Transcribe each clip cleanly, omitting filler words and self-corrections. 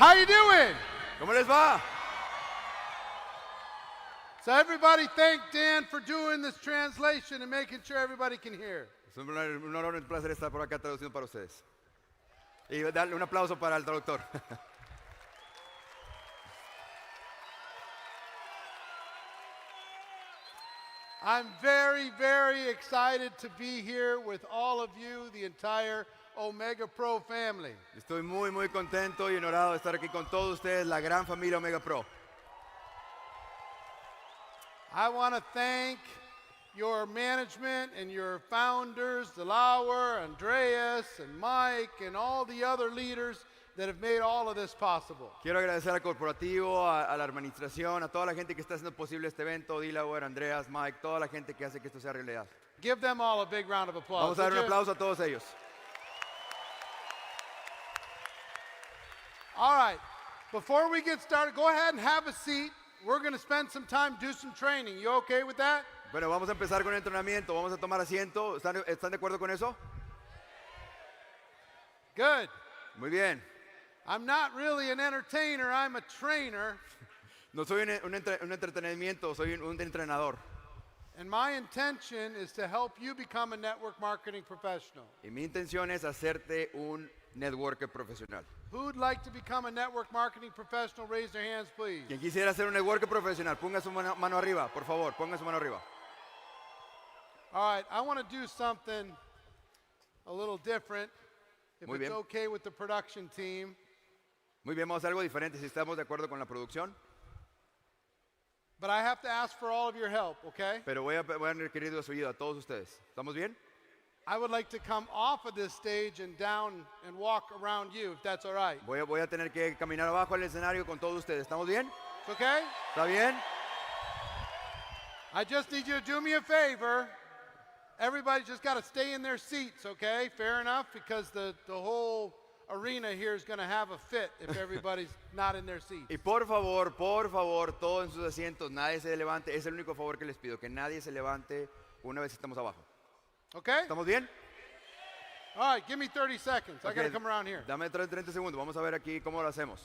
How you doing? ¿Cómo les va? So everybody thank Dan for doing this translation and making sure everybody can hear. Es un honor y un placer estar por acá traduciendo para ustedes. Y darle un aplauso para el traductor. I'm very, very excited to be here with all of you, the entire Omega Pro family. Estoy muy contento y honorado de estar aquí con todos ustedes, la gran familia Omega Pro. I want to thank your management and your founders, Delaware, Andreas, and Mike, and all the other leaders that have made all of this possible. Quiero agradecer al corporativo, a la administración, a toda la gente que está haciendo posible este evento, Delaware, Andreas, Mike, toda la gente que hace que esto sea realidad. Give them all a big round of applause. Vamos a dar un aplauso a todos ellos. All right, before we get started, go ahead and have a seat. We're going to spend some time, do some training. You okay with that? Bueno, vamos a empezar con el entrenamiento, vamos a tomar asiento. ¿Están de acuerdo con eso? Good. Muy bien. I'm not really an entertainer, I'm a trainer. No soy un entretenimiento, soy un entrenador. And my intention is to help you become a network marketing professional. Y mi intención es hacerte un networker profesional. Who'd like to become a network marketing professional? Raise their hands, please. Quien quisiera ser un networker profesional, ponga su mano arriba, por favor, ponga su mano arriba. All right, I want to do something a little different. If Muy it's bien. okay with the production team. Muy bien, vamos a hacer algo diferente si estamos de acuerdo con la producción. But I have to ask for all of your help, okay? Pero voy a requerir de su ayuda a todos ustedes. ¿Estamos bien? I would like to come off of this stage and down and walk around you, if that's all right. Voy a tener que caminar abajo al escenario con todos ustedes. ¿Estamos bien? It's okay? ¿Está bien? I just need you to do me a favor. Everybody just got to stay in their seats, okay? Fair enough? Because the whole arena here is going to have a fit if everybody's not in their seats. Y por favor, todos en sus asientos, nadie se levante. Es el único favor que les pido, que nadie se levante una vez estamos abajo. Okay? ¿Estamos bien? All right, give me 30 seconds. I Ok, got to come around here. Dame 30 segundos. Vamos a ver aquí cómo lo hacemos.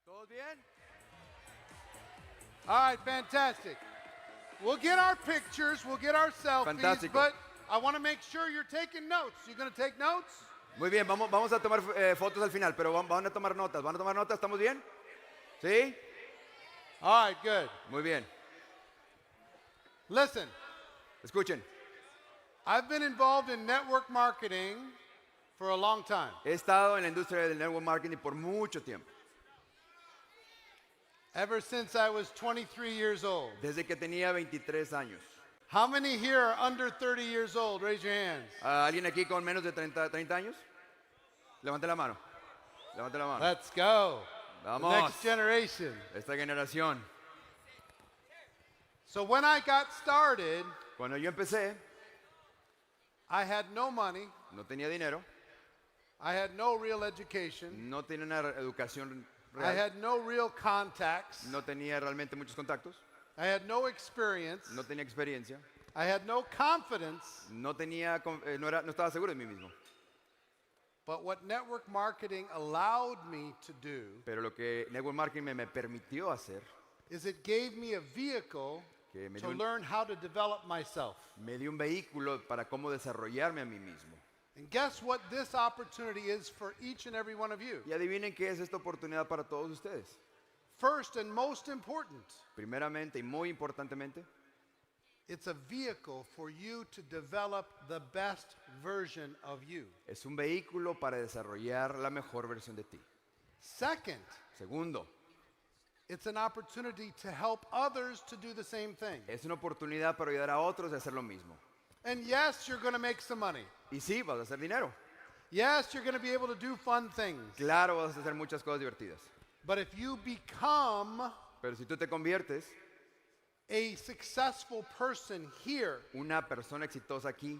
¿Todos bien? All right, fantastic. We'll get our pictures, we'll get our selfies, Fantástico. but I want to make sure you're taking notes. You going to take notes? Muy bien, vamos a tomar fotos al final, pero van a tomar notas. ¿Van a tomar notas? ¿Estamos bien? ¿Sí? All right, good. Muy bien. Listen, Escuchen, I've been involved in network marketing for a long time. he estado en la industria del network marketing por mucho tiempo. Ever since I was 23 years old. Desde que tenía 23 años. How many here are under 30 years old? Raise your hands. ¿Alguien aquí con menos de 30 años? Levante la mano. Levante la mano. Let's go. The Vamos. next generation. Esta generación. So when I got started, Cuando yo empecé, I had no money. no tenía dinero, I had no real education. no tenía una educación I real, had no real contacts. no tenía realmente muchos contactos, I had no experience. no tenía experiencia, I had no confidence. no estaba seguro de mí mismo. But what network marketing allowed me to do Pero lo que network marketing me permitió hacer, is it gave me a vehicle que me to dio, learn how to develop myself. me dio un vehículo para cómo desarrollarme a mí mismo. And guess what this opportunity is for each and every one of you? Y adivinen qué es esta oportunidad para todos ustedes. First and most important, Primeramente y muy importantemente, it's a vehicle for you to develop the best version of you. es un vehículo para desarrollar la mejor versión de ti. Second, Segundo, it's an opportunity to help others to do the same thing. es una oportunidad para ayudar a otros a hacer lo mismo. And yes, you're going to make some money. Y sí, vas a hacer dinero. Yes, you're going to be able to do fun things. Claro, vas a hacer muchas cosas divertidas. But if you become Pero si tú te conviertes a successful person here, una persona exitosa aquí,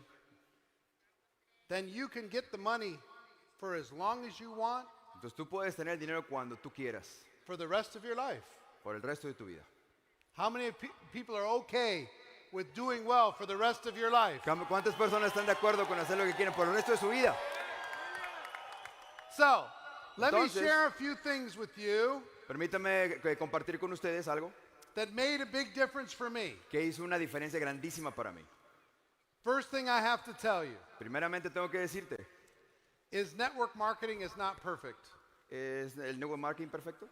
then you can get the money for as long as you want entonces tú puedes tener el dinero cuando tú quieras, for the rest of your life. por el resto de tu vida. How many people are okay with doing well for the rest of your life? ¿Cuántas personas están de acuerdo con hacer lo que quieren por el resto de su vida? So, let me Entonces- share a few things with you Permítame compartir con ustedes algo that made a big difference for me. que hizo una diferencia grandísima para mí. First thing I have to tell you Primeramente tengo que decirte, is network marketing is not perfect. ¿es el network marketing perfecto?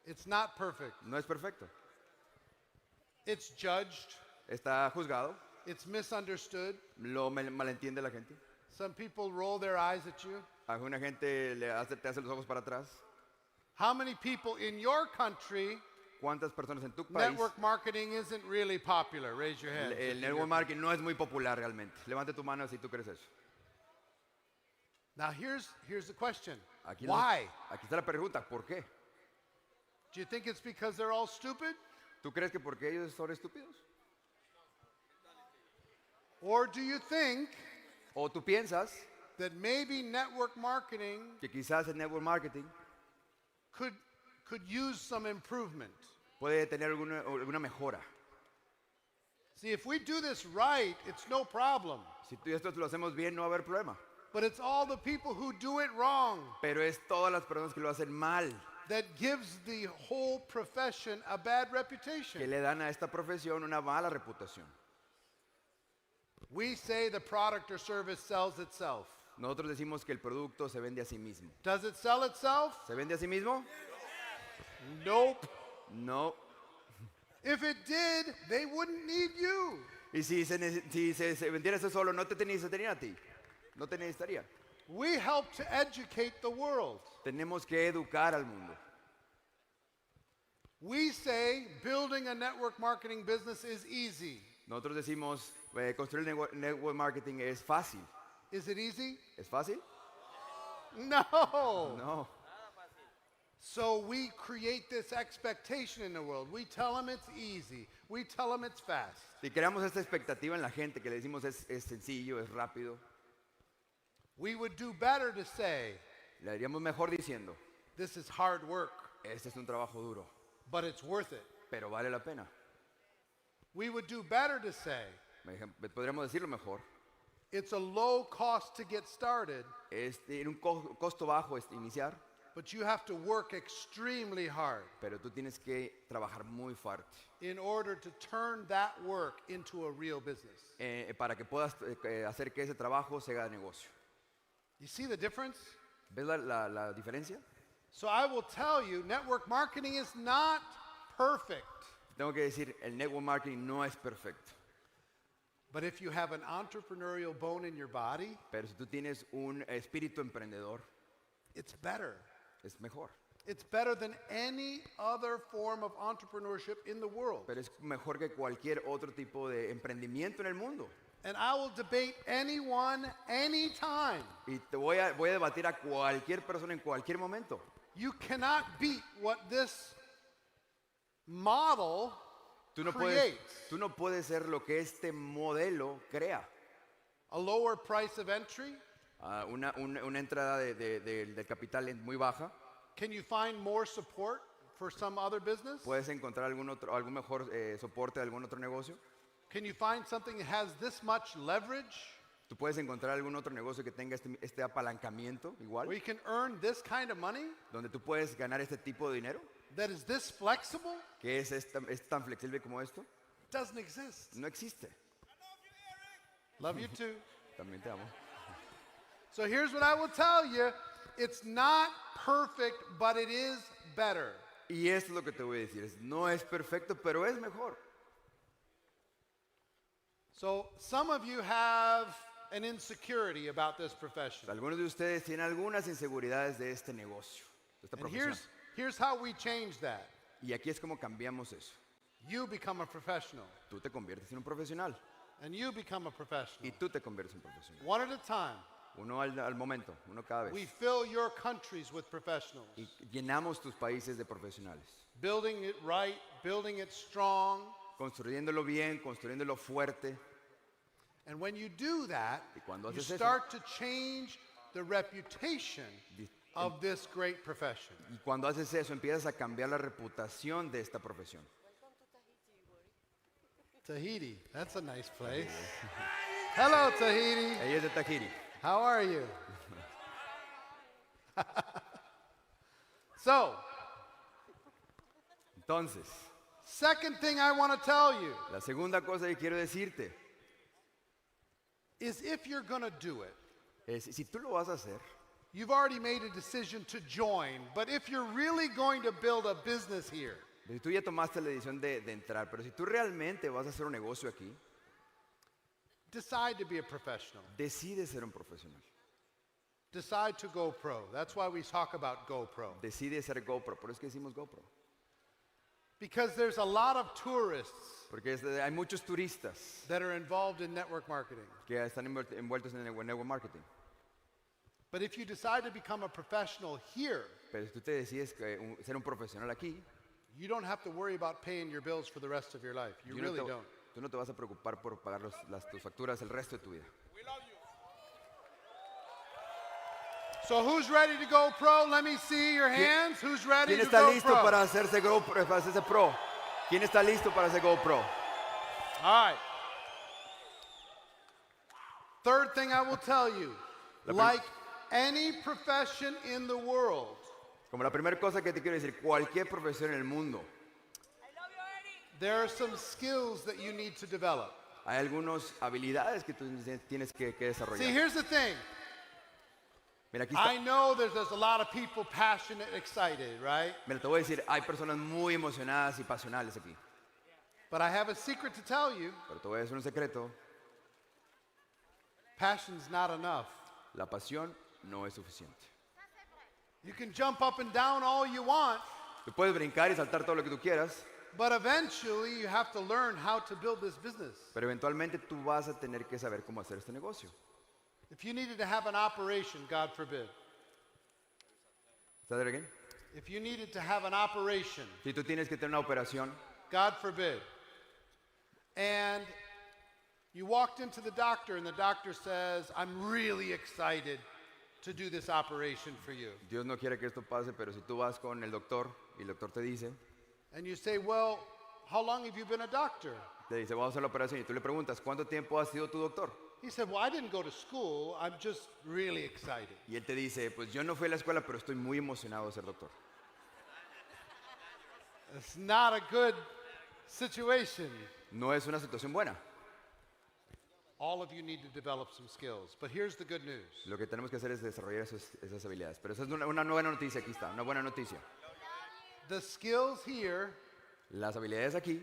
It's not perfect. No es perfecto. It's judged, Está juzgado, it's misunderstood. lo malentiende la gente. Some people roll their eyes at you. Alguna gente te hace los ojos para atrás. How many people in your country ¿Cuántas personas en tu país? network marketing isn't really popular? Raise your hand. El network marketing no es muy popular realmente. Levante tu mano si tú crees eso. Now here's the question. Aquí, Why? aquí está la pregunta, ¿por qué? Do you think it's because they're all stupid? ¿Tú crees que porque ellos son estúpidos? Or do you think ¿O tú piensas that maybe network marketing que quizás el network marketing could use some improvement? puede tener alguna mejora? See, if we do this right, it's no problem. Si tú y esto lo hacemos bien, no va a haber problema. But it's all the people who do it wrong Pero es todas las personas que lo hacen mal that gives the whole profession a bad que reputation. le dan a esta profesión una mala reputación. We say the product or service sells itself. Nosotros decimos que el producto se vende a sí mismo. Does it sell itself? ¿Se vende a sí mismo? Nope. No. If it did, they wouldn't need you. Y si se vendiera eso solo, no te necesitaría a ti. No te necesitaría. We help to educate the world. Tenemos que educar al mundo. We say building a network marketing business is easy. Nosotros decimos, construir network marketing es fácil. Is it easy? ¿Es fácil? No. No. So we create this expectation in the world. We tell them it's easy. We tell them it's fast. Si creamos esta expectativa en la gente que le decimos es sencillo, es rápido, We would do better to say, le diríamos mejor diciendo, this is hard work, este es un trabajo duro, but it's worth it. pero vale la pena. We would do better to say, Podríamos decirlo mejor, it's a low cost to get started, tiene un costo bajo iniciar, but you have to work extremely hard pero tú tienes que trabajar muy fuerte in order to turn that work into a real business. para que puedas hacer que ese trabajo se haga negocio. You see the difference? ¿Ves la diferencia? So I will tell you, network marketing is not perfect. Tengo que decir, el network marketing no es perfecto, But if you have an entrepreneurial bone in your body, pero si tú tienes un espíritu emprendedor, it's better. es mejor. It's better than any other form of entrepreneurship in the world. Pero es mejor que cualquier otro tipo de emprendimiento en el mundo. And I will debate anyone, anytime. Y te voy a debatir a cualquier persona en cualquier momento. You cannot beat what this model creates. Tú no puedes ser lo que este modelo crea. A lower price of entry. Una entrada del capital muy baja. Can you find more support for some other business? Puedes encontrar algún mejor soporte de algún otro negocio. Can you find something that has this much leverage? Tú puedes encontrar algún otro negocio que tenga este apalancamiento igual, Where you can earn this kind of money? donde tú puedes ganar este tipo de dinero, That is this flexible? que es tan flexible como esto. Doesn't exist. No existe. Love you too. También te amo. So here's what I will tell you. It's not perfect, but it is better. Y esto es lo que te voy a decir. No es perfecto, pero es mejor. So some of you have an insecurity about this profession. Algunos de ustedes tienen algunas inseguridades de este negocio, de esta And profesión. here's how we change that. Y aquí es como cambiamos eso. You become a professional, Tú te conviertes en un profesional and you become a y professional. tú te conviertes en un profesional. One at a time. Uno al momento, uno cada We vez. fill your countries with professionals. Y llenamos tus países de profesionales. Building it right, building it strong, construyéndolo bien, construyéndolo fuerte. And when you do that, Y cuando you haces eso, start to change the reputation of this great profession. y cuando haces eso, empiezas a cambiar la reputación de esta profesión. Tahiti, that's a nice place. Hello, Tahiti. Ella es de Tahiti. How are you? So, Entonces, second thing I want to tell you la segunda cosa que quiero decirte is if you're going to do it, es, si tú lo vas a hacer, you've already made a decision to join, but if you're really going to build a business here, si tú ya tomaste la decisión de entrar, pero si tú realmente vas a hacer un negocio aquí, decide to be a professional. decide ser un profesional. Decide to go pro. That's why we talk about go pro. Decide ser GoPro. Por eso es que decimos GoPro. Because there's a lot of tourists Porque hay muchos turistas that are involved in network marketing. que están envueltos en el network marketing. But if you decide to become a professional here, Pero si tú te decides ser un profesional aquí, you don't have to worry about paying your bills for the rest of your life. You tú really don't. tú no te vas a preocupar por pagar tus facturas el resto de tu vida. So who's ready to go pro? Let me see your hands. Who's ready ¿Quién to está go listo pro? para hacerse GoPro, para hacerse pro? ¿Quién está listo para hacer GoPro? All right. Third thing I will tell you, like any profession in the world, Como la primera cosa que te quiero decir, cualquier profesión en el mundo, there are some skills that you need to develop. hay algunas habilidades que tú tienes que See, desarrollar. here's the thing. Mira, aquí I está. know there's a lot of people passionate, excited, right? Mira, te voy a decir, hay personas muy emocionadas y pasionales aquí. But I have a secret to tell you. Pero te voy a decir un secreto, Passion's not enough. la pasión no es suficiente. You can jump up and down all you want, Tú puedes brincar y saltar todo lo que tú quieras, but eventually you have to learn how to build this business. pero eventualmente tú vas a tener que saber cómo hacer este negocio. If you needed to have an operation, God forbid. ¿Estás bien? If you needed to have an operation, Si tú tienes que tener una operación, God forbid, and you walked into the doctor and the doctor says, I'm really excited to do this operation for you. Dios no quiere que esto pase, pero si tú vas con el doctor y el doctor te dice, And you say, well, how long have you been a doctor? vamos a hacer la operación y tú le preguntas, ¿cuánto tiempo has sido tu doctor? He said, well, I didn't go to school. I'm just really excited. Y él te dice, pues yo no fui a la escuela, pero estoy muy emocionado de ser doctor. It's not a good situation. No es una situación buena. All of you need to develop some skills. But here's the good news. Lo que tenemos que hacer es desarrollar esas habilidades. Pero esa es una buena noticia, aquí está, una buena noticia. The skills here Las habilidades aquí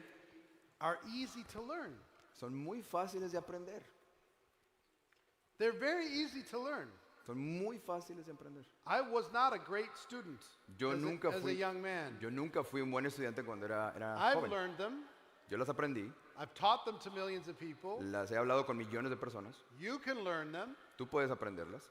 are easy to learn. son muy fáciles de aprender. They're very easy to learn. Son muy fáciles de aprender. I was not a great student Yo as, nunca as a fui, young man. yo nunca fui un buen estudiante cuando era I've joven. learned them. Yo las aprendí, I've taught them to millions of people. las he hablado con millones de personas. You can learn them. Tú puedes aprenderlas.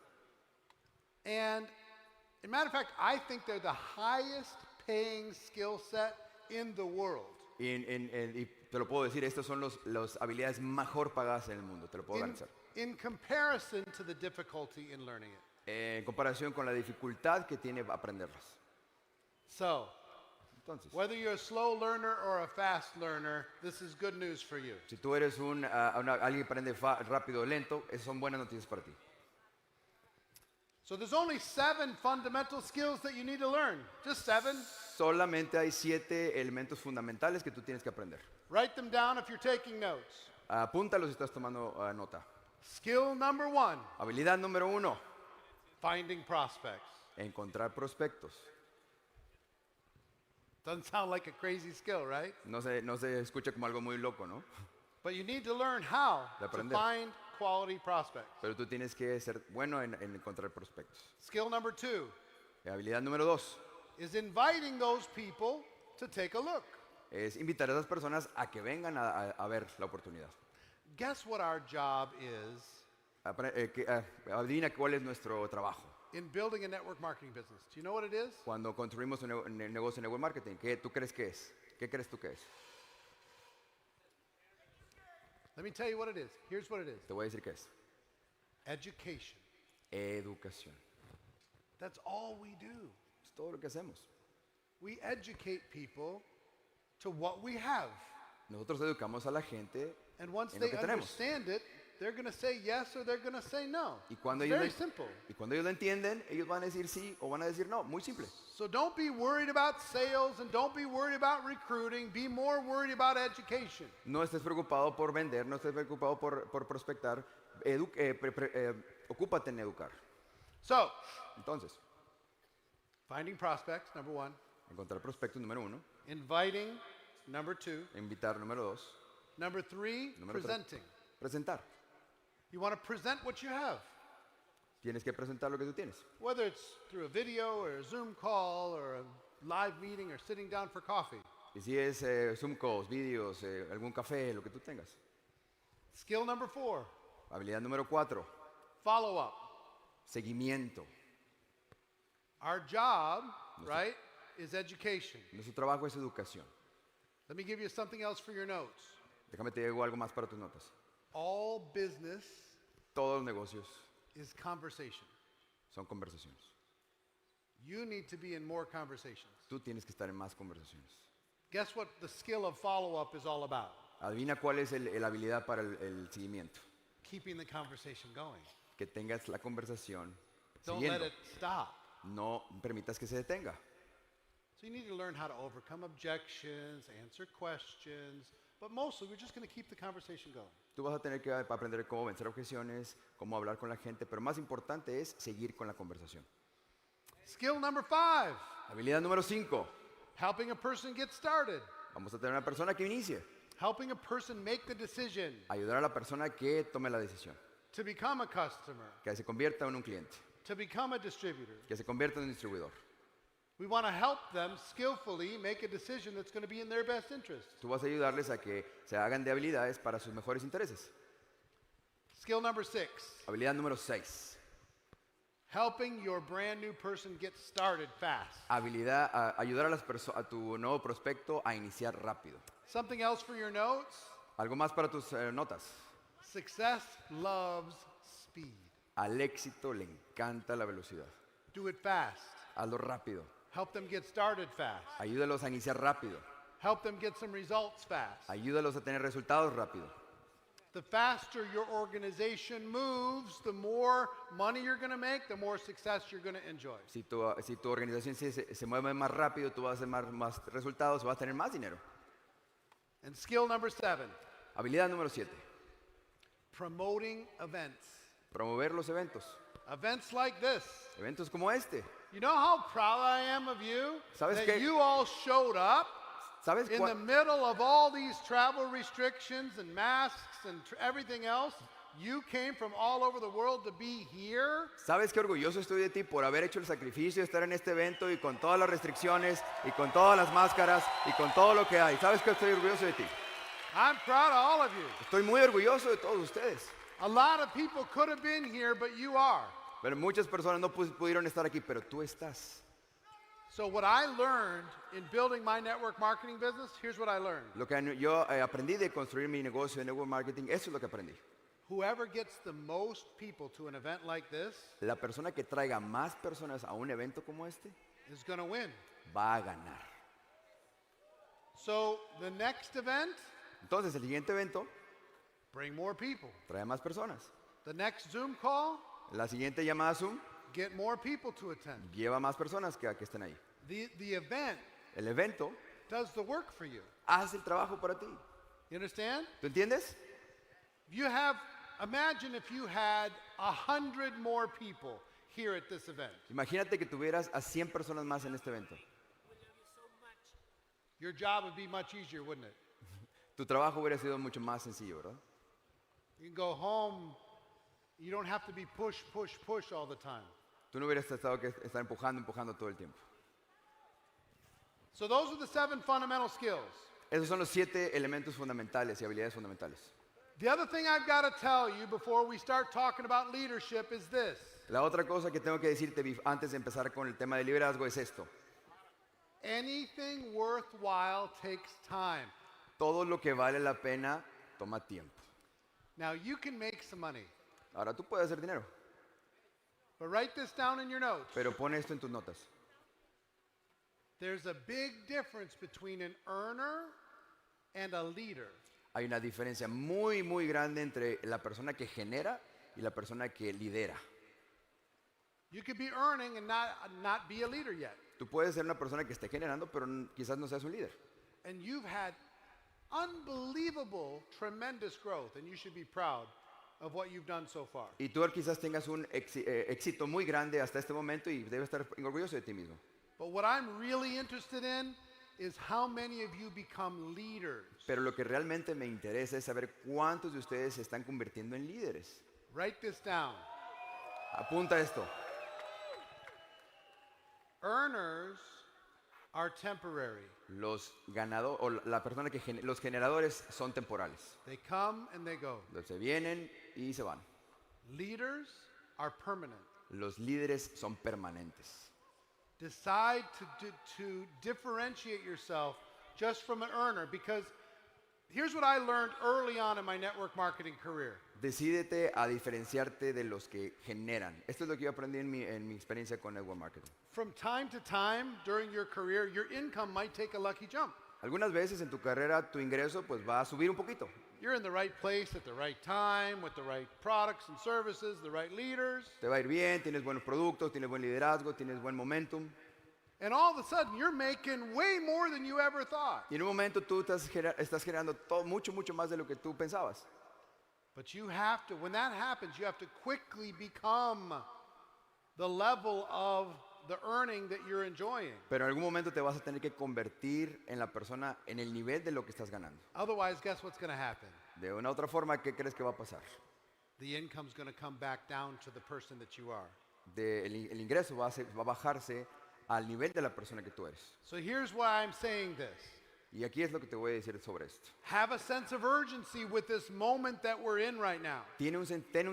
And, as a matter of fact, I think they're the highest paying skill set in the world. Y te lo puedo decir, estas son las habilidades mejor pagadas en el mundo, te lo puedo garantizar. In comparison to the difficulty in learning it. En comparación con la dificultad que tiene aprenderlas. So, Entonces, whether you're a slow learner or a fast learner, this is good news for you. si tú eres alguien que aprende rápido o lento, esas son buenas noticias para ti. So there's only 7 fundamental skills that you need to learn. Just 7. Solamente hay 7 elementos fundamentales que tú tienes que aprender. Write them down if you're taking notes. Apúntalos si estás tomando nota. Skill number 1, Habilidad número 1, finding prospects. encontrar prospectos. Doesn't sound like a crazy skill, right? No se escucha como algo muy loco, ¿no? But you need to learn how De to aprender. find quality prospects. Pero tú tienes que ser bueno en encontrar prospectos. Skill number 2 Habilidad número 2 is inviting those people to take a look. es invitar a esas personas a que vengan a ver la oportunidad. Guess what our job is Adivina cuál es nuestro trabajo. in building a network marketing business? Do you know what it is? Cuando construimos un negocio de network marketing, ¿qué tú crees que es? ¿Qué crees tú que es? Let me tell you what it is. Here's what it is. Te voy a decir qué es. Education. Educación. That's all we do. Es todo lo que hacemos. We educate people to what we have. Nosotros educamos a la gente And once en lo they que tenemos. understand it, they're going to say yes or they're going to say no. Y cuando, It's ellos very lo, simple. y cuando ellos lo entienden, ellos van a decir sí o van a decir no. Muy simple. So don't be worried about sales and don't be worried about recruiting. Be more worried about education. No estés preocupado por vender, no estés preocupado por prospectar. Ocúpate en educar. So, Entonces, finding prospects, number 1. encontrar prospectos, número 1. Inviting, number 2. Invitar, número 2. Number 3, Número tres. presenting. Presentar. You want to present what you have, Tienes que presentar lo que tú tienes. whether it's through a video or a Zoom call or a live meeting or sitting down for coffee. Y si es Zoom calls, vídeos, algún café, lo que tú tengas. Skill number 4, Habilidad número 4. follow up. Seguimiento. Our job, right, is education. Nuestro trabajo es educación. Let me give you something else for your notes. Déjame te digo algo más para tus notas. All business Todos los negocios is conversation. son conversaciones. You need to be in more conversations. Tú tienes que estar en más conversaciones. Guess what the skill of follow-up is all about? Adivina cuál es la habilidad para el seguimiento. Keeping the conversation going. Que tengas la conversación Don't let siguiendo. it stop. No permitas que se detenga. So you need to learn how to overcome objections, answer questions, but mostly we're just going to keep the conversation going. Tú vas a tener que aprender cómo vencer objeciones, cómo hablar con la gente, pero más importante es seguir con la conversación. Skill number 5, Habilidad número 5. helping a person get started. Vamos a tener una persona que inicie. Helping a person make the decision Ayudar a la persona que tome la decisión. to become a customer, Que se convierta en un cliente. to become a distributor. Que se convierta en un distribuidor. We want to help them skillfully make a decision that's going to be in their best interest. Tú vas a ayudarles a que se hagan de habilidades para sus mejores intereses. Skill number 6, Habilidad número 6. helping your brand new person get started fast. Habilidad, ayudar a tu nuevo prospecto a iniciar rápido. Something else for your notes? Algo más para tus notas. Success loves speed. Al éxito le encanta la velocidad. Do it fast. Hazlo rápido. Help them get started fast. Ayúdalos a iniciar rápido. Help them get some results fast. Ayúdalos a tener resultados rápido. The faster your organization moves, the more money you're going to make, the more success you're going to enjoy. Si tu organización se mueve más rápido, tú vas a hacer más resultados, vas a tener más dinero. And skill number 7, Habilidad número 7. promoting events. Promover los eventos. Events like this. Eventos como este. You know how proud I am of you? ¿Sabes That qué? you all showed up ¿Sabes in the middle of all these travel restrictions and masks and everything else. You came from all over the world to be here. ¿Sabes qué orgulloso estoy de ti por haber hecho el sacrificio de estar en este evento y con todas las restricciones y con todas las máscaras y con todo lo que hay? ¿Sabes qué estoy orgulloso de ti? I'm proud of all of you. Estoy muy orgulloso de todos ustedes. A lot of people could have been here, but you are. Pero muchas personas no pudieron estar aquí, pero tú estás. So what I learned in building my network marketing business, here's what I learned. Lo que yo aprendí de construir mi negocio de network marketing, eso es lo que aprendí. Whoever gets the most people to an event like this La persona que traiga más personas a un evento como este is going to win. va a ganar. So the next event, Entonces, el siguiente evento bring more people. trae más personas. The next Zoom call, La siguiente llamada Zoom get more people to attend. lleva más personas que estén ahí. The event El evento does the work for you. hace el trabajo para ti. You understand? ¿Tú entiendes? Imagine if you had 100 more people here at this event. Imagínate que tuvieras a 100 personas más en este evento. Your job would be much easier, wouldn't it? Tu trabajo hubiera sido mucho más sencillo, ¿verdad? You can go home. You don't have to be push all the time. Tú no hubieras estado que estar empujando todo el tiempo. So those are the 7 fundamental skills. Esos son los 7 elementos fundamentales y habilidades fundamentales. The other thing I've got to tell you before we start talking about leadership is this. La otra cosa que tengo que decirte antes de empezar con el tema de liderazgo es esto. Anything worthwhile takes time. Todo lo que vale la pena toma tiempo. Now you can make some money, Ahora tú puedes hacer dinero, but write this down in your notes. pero pon esto en tus notas. There's a big difference between an earner and a leader. Hay una diferencia muy, muy grande entre la persona que genera y la persona que lidera. You could be earning and not be a leader yet. Tú puedes ser una persona que esté generando, pero quizás no seas un líder. And you've had unbelievable, tremendous growth, and you should be proud of what you've done so far. Y tú quizás tengas un éxito muy grande hasta este momento y debes estar orgulloso de ti mismo. But what I'm really interested in is how many of you become leaders. Pero lo que realmente me interesa es saber cuántos de ustedes se están convirtiendo en líderes. Write this down. Apunta esto. Earners are temporary. Los los generadores son temporales. They come and they go. Se vienen y se van. Leaders are permanent. Los líderes son permanentes. Decide to differentiate yourself just from an earner, because here's what I learned early on in my network marketing career. Decídete a diferenciarte de los que generan. Esto es lo que yo aprendí en mi experiencia con network marketing. From time to time during your career, your income might take a lucky jump. Algunas veces en tu carrera tu ingreso pues va a subir un poquito. You're in the right place at the right time with the right products and services, the right leaders. Te va a ir bien, tienes buenos productos, tienes buen liderazgo, tienes buen momentum. And all of a sudden, you're making way more than you ever thought. Y en un momento tú estás generando mucho más de lo que tú pensabas. But you have to, when that happens, you have to quickly become the level of the earning that you're enjoying. Pero en algún momento te vas a tener que convertir en la persona, en el nivel de lo que estás ganando. Otherwise, guess what's going to happen? De una otra forma, ¿qué crees que va a pasar? The income's going to come back down to the person that you are. El ingreso va a bajarse al nivel de la persona que tú eres. So here's why I'm saying this. Y aquí es lo que te voy a decir sobre esto. Have a sense of urgency with this moment that we're in right now. Ten un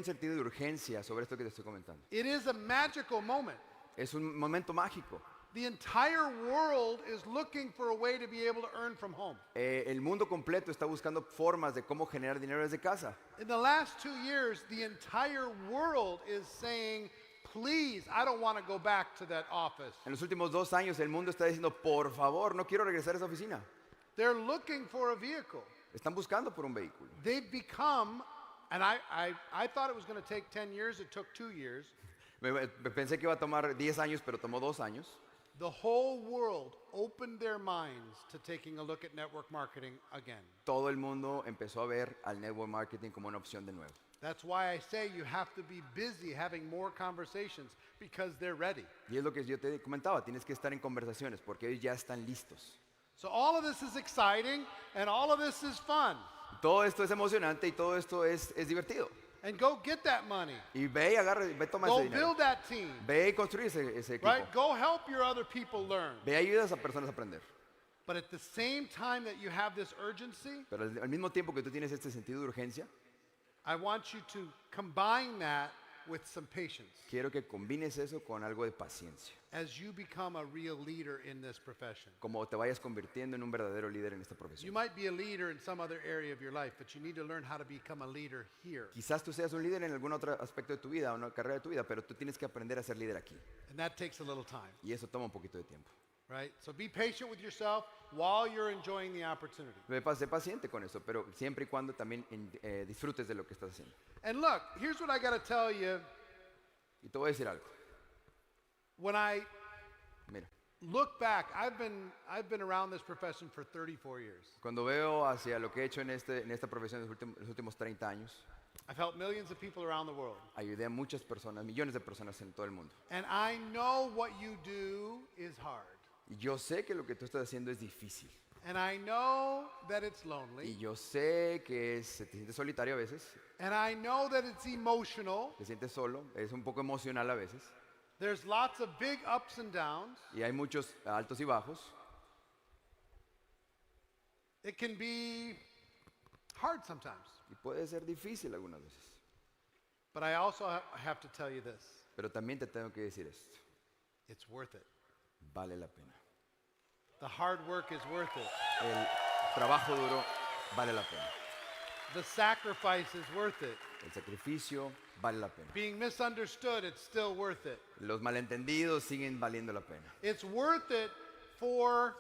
sentido de urgencia sobre esto que te estoy comentando. It is a magical moment. Es un momento mágico. The entire world is looking for a way to be able to earn from home. El mundo completo está buscando formas de cómo generar dinero desde casa. In the last 2 years, the entire world is saying, please, I don't want to go back to that office. En los últimos 2 años el mundo está diciendo, por favor, no quiero regresar a esa oficina. They're looking for a vehicle. Están buscando por un vehículo. They've become, and I thought it was going to take 10 years, it took 2 years. Pensé que iba a tomar 10 años, pero tomó 2 años. The whole world opened their minds to taking a look at network marketing again. Todo el mundo empezó a ver al network marketing como una opción de nuevo. That's why I say you have to be busy having more conversations, because they're ready. Y es lo que yo te comentaba, tienes que estar en conversaciones porque ellos ya están listos. So all of this is exciting and all of this is fun. Todo esto es emocionante y todo esto es divertido. And go get that money. Y ve y agarra, ve toma Go ese dinero. build that team. Ve y construye ese equipo. Right? Go help your other people learn. Ve y ayuda a esas personas a aprender. But at the same time that you have this urgency, Pero al mismo tiempo que tú tienes este sentido de urgencia, I want you to combine that with some patience quiero que combines eso con algo de paciencia. as you become a real leader in this profession. Como te vayas convirtiendo en un verdadero líder en esta You profesión. might be a leader in some other area of your life, but you need to learn how to become a leader here. Quizás tú seas un líder en algún otro aspecto de tu vida o una carrera de tu vida, pero tú tienes que aprender a ser líder aquí. And that takes a little time, Y eso toma un poquito de tiempo. right? So be patient with yourself while you're enjoying the opportunity. Sé paciente con eso, pero siempre y cuando también disfrutes de lo que estás haciendo. And look, here's what I got to tell you. Y te voy a decir algo. When I Mira, look back, I've been around this profession for 34 years. cuando veo hacia lo que he hecho en esta profesión en los últimos 30 años, I've helped millions of people around the world. ayudé a muchas personas, millones de personas en todo el mundo. And I know what you do is hard. Y yo sé que lo que tú estás haciendo es difícil. And I know that it's Y lonely. yo sé que te sientes solitario a veces, And I know that it's emotional. te sientes solo, es un poco emocional a veces. There's lots of big ups and downs. Y hay muchos altos y bajos. It can be hard sometimes. Y puede ser difícil algunas veces. But I also have to tell you this. Pero también te tengo que decir esto. It's worth it. Vale la pena. The hard work is worth it. El trabajo duro vale la pena. The sacrifice is worth it. El sacrificio vale la pena. Being misunderstood, it's still worth it. Los malentendidos siguen valiendo la pena. It's worth it for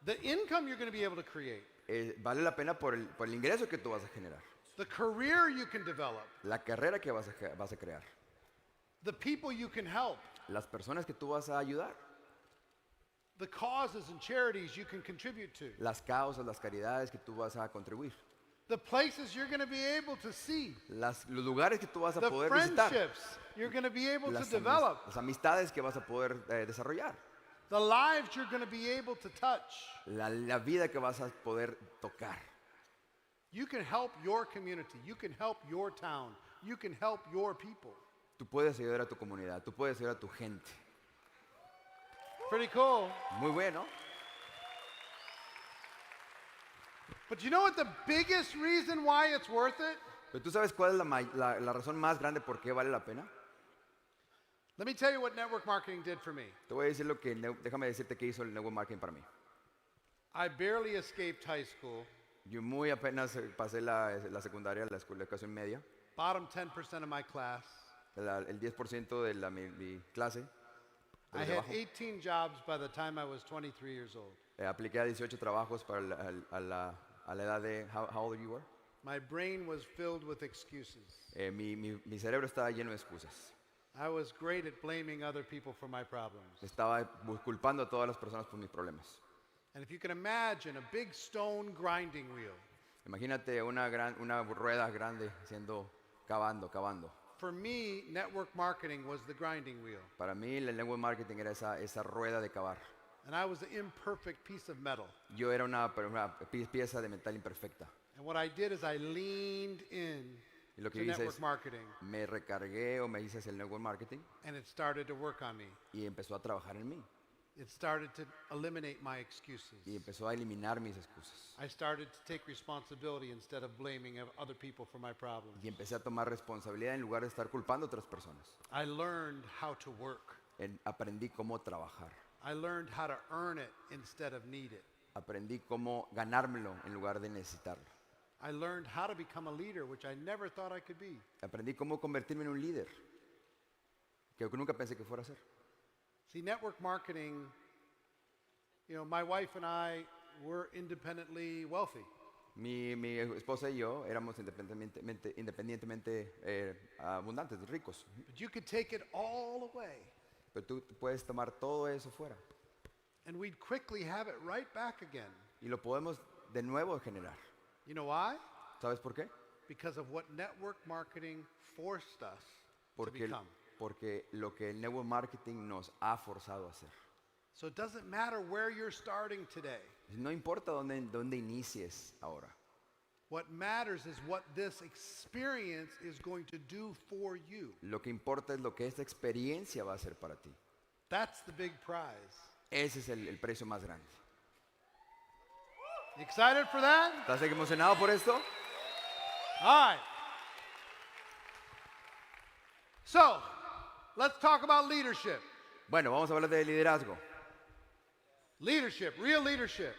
the income you're going to be able to create, Vale la pena por el ingreso que tú vas a generar, the career you can develop, la carrera que vas a crear, the people you can help, las personas que tú vas a ayudar, the causes and charities you can contribute to, las causas, las caridades que tú vas a contribuir, the places you're going to be able to see, los lugares que tú vas a the poder visitar, friendships you're going to be able to las develop, las amistades que vas a poder desarrollar, the lives you're going to be able to touch. la vida que vas a poder tocar. You can help your community. You can help your town. You can help your people. Tú puedes ayudar a tu comunidad, tú puedes ayudar a tu gente. Pretty cool. Muy bueno. But you know what the biggest reason why it's worth it? Pero tú sabes cuál es la razón más grande por qué vale la pena. Let me tell you what network marketing did for me. Te voy a decir déjame decirte qué hizo el network marketing para mí. I barely escaped high school, Yo muy apenas pasé la secundaria, la educación media, bottom 10% of my class. el 10% de mi clase. de I los de had abajo. 18 jobs by the time I was 23 years old. Apliqué a 18 trabajos para a la edad de, how old you were? My brain was filled with excuses. Mi cerebro estaba lleno de excusas. I was great at blaming other people for my problems. Estaba culpando a todas las personas por mis problemas. And if you can imagine a big stone grinding wheel, Imagínate una rueda grande cavando. for me, network marketing was the grinding wheel. Para mí el network marketing era esa rueda de cavar. And I was an imperfect piece of metal. Yo era una pieza de metal imperfecta. And what I did is I leaned in Y lo to que hice network es, marketing, me recargué o me hice hacia el network marketing and it started to work on me. y empezó a trabajar en mí. It started to eliminate my excuses. Y empezó a eliminar mis excusas. I started to take responsibility instead of blaming other people for my problems. Y empecé a tomar responsabilidad en lugar de estar culpando a otras personas. I learned how to work. Aprendí cómo trabajar. I learned how to earn it instead of need it. Aprendí cómo ganármelo en lugar de necesitarlo. I learned how to become a leader, which I never thought I could be. Aprendí cómo convertirme en un líder que nunca pensé que fuera a ser. See, network marketing, you know, my wife and I were independently wealthy. Mi esposa y yo éramos independientemente abundantes, ricos. But you could take it all away, Pero tú puedes tomar todo eso fuera and we'd quickly have it right back again. y lo podemos de nuevo generar. You know why? ¿Sabes por qué? Because of what network marketing forced us to Porque become. lo que el network marketing nos ha forzado a hacer. So it doesn't matter where you're starting today. No importa dónde inicies ahora. What matters is what this experience is going to do for you. Lo que importa es lo que esta experiencia va a hacer para ti. That's the big prize. Ese es el precio más grande. You excited for that? ¿Estás emocionado por esto? All right. So, let's talk about leadership. Bueno, vamos a hablar de liderazgo. Leadership, real leadership.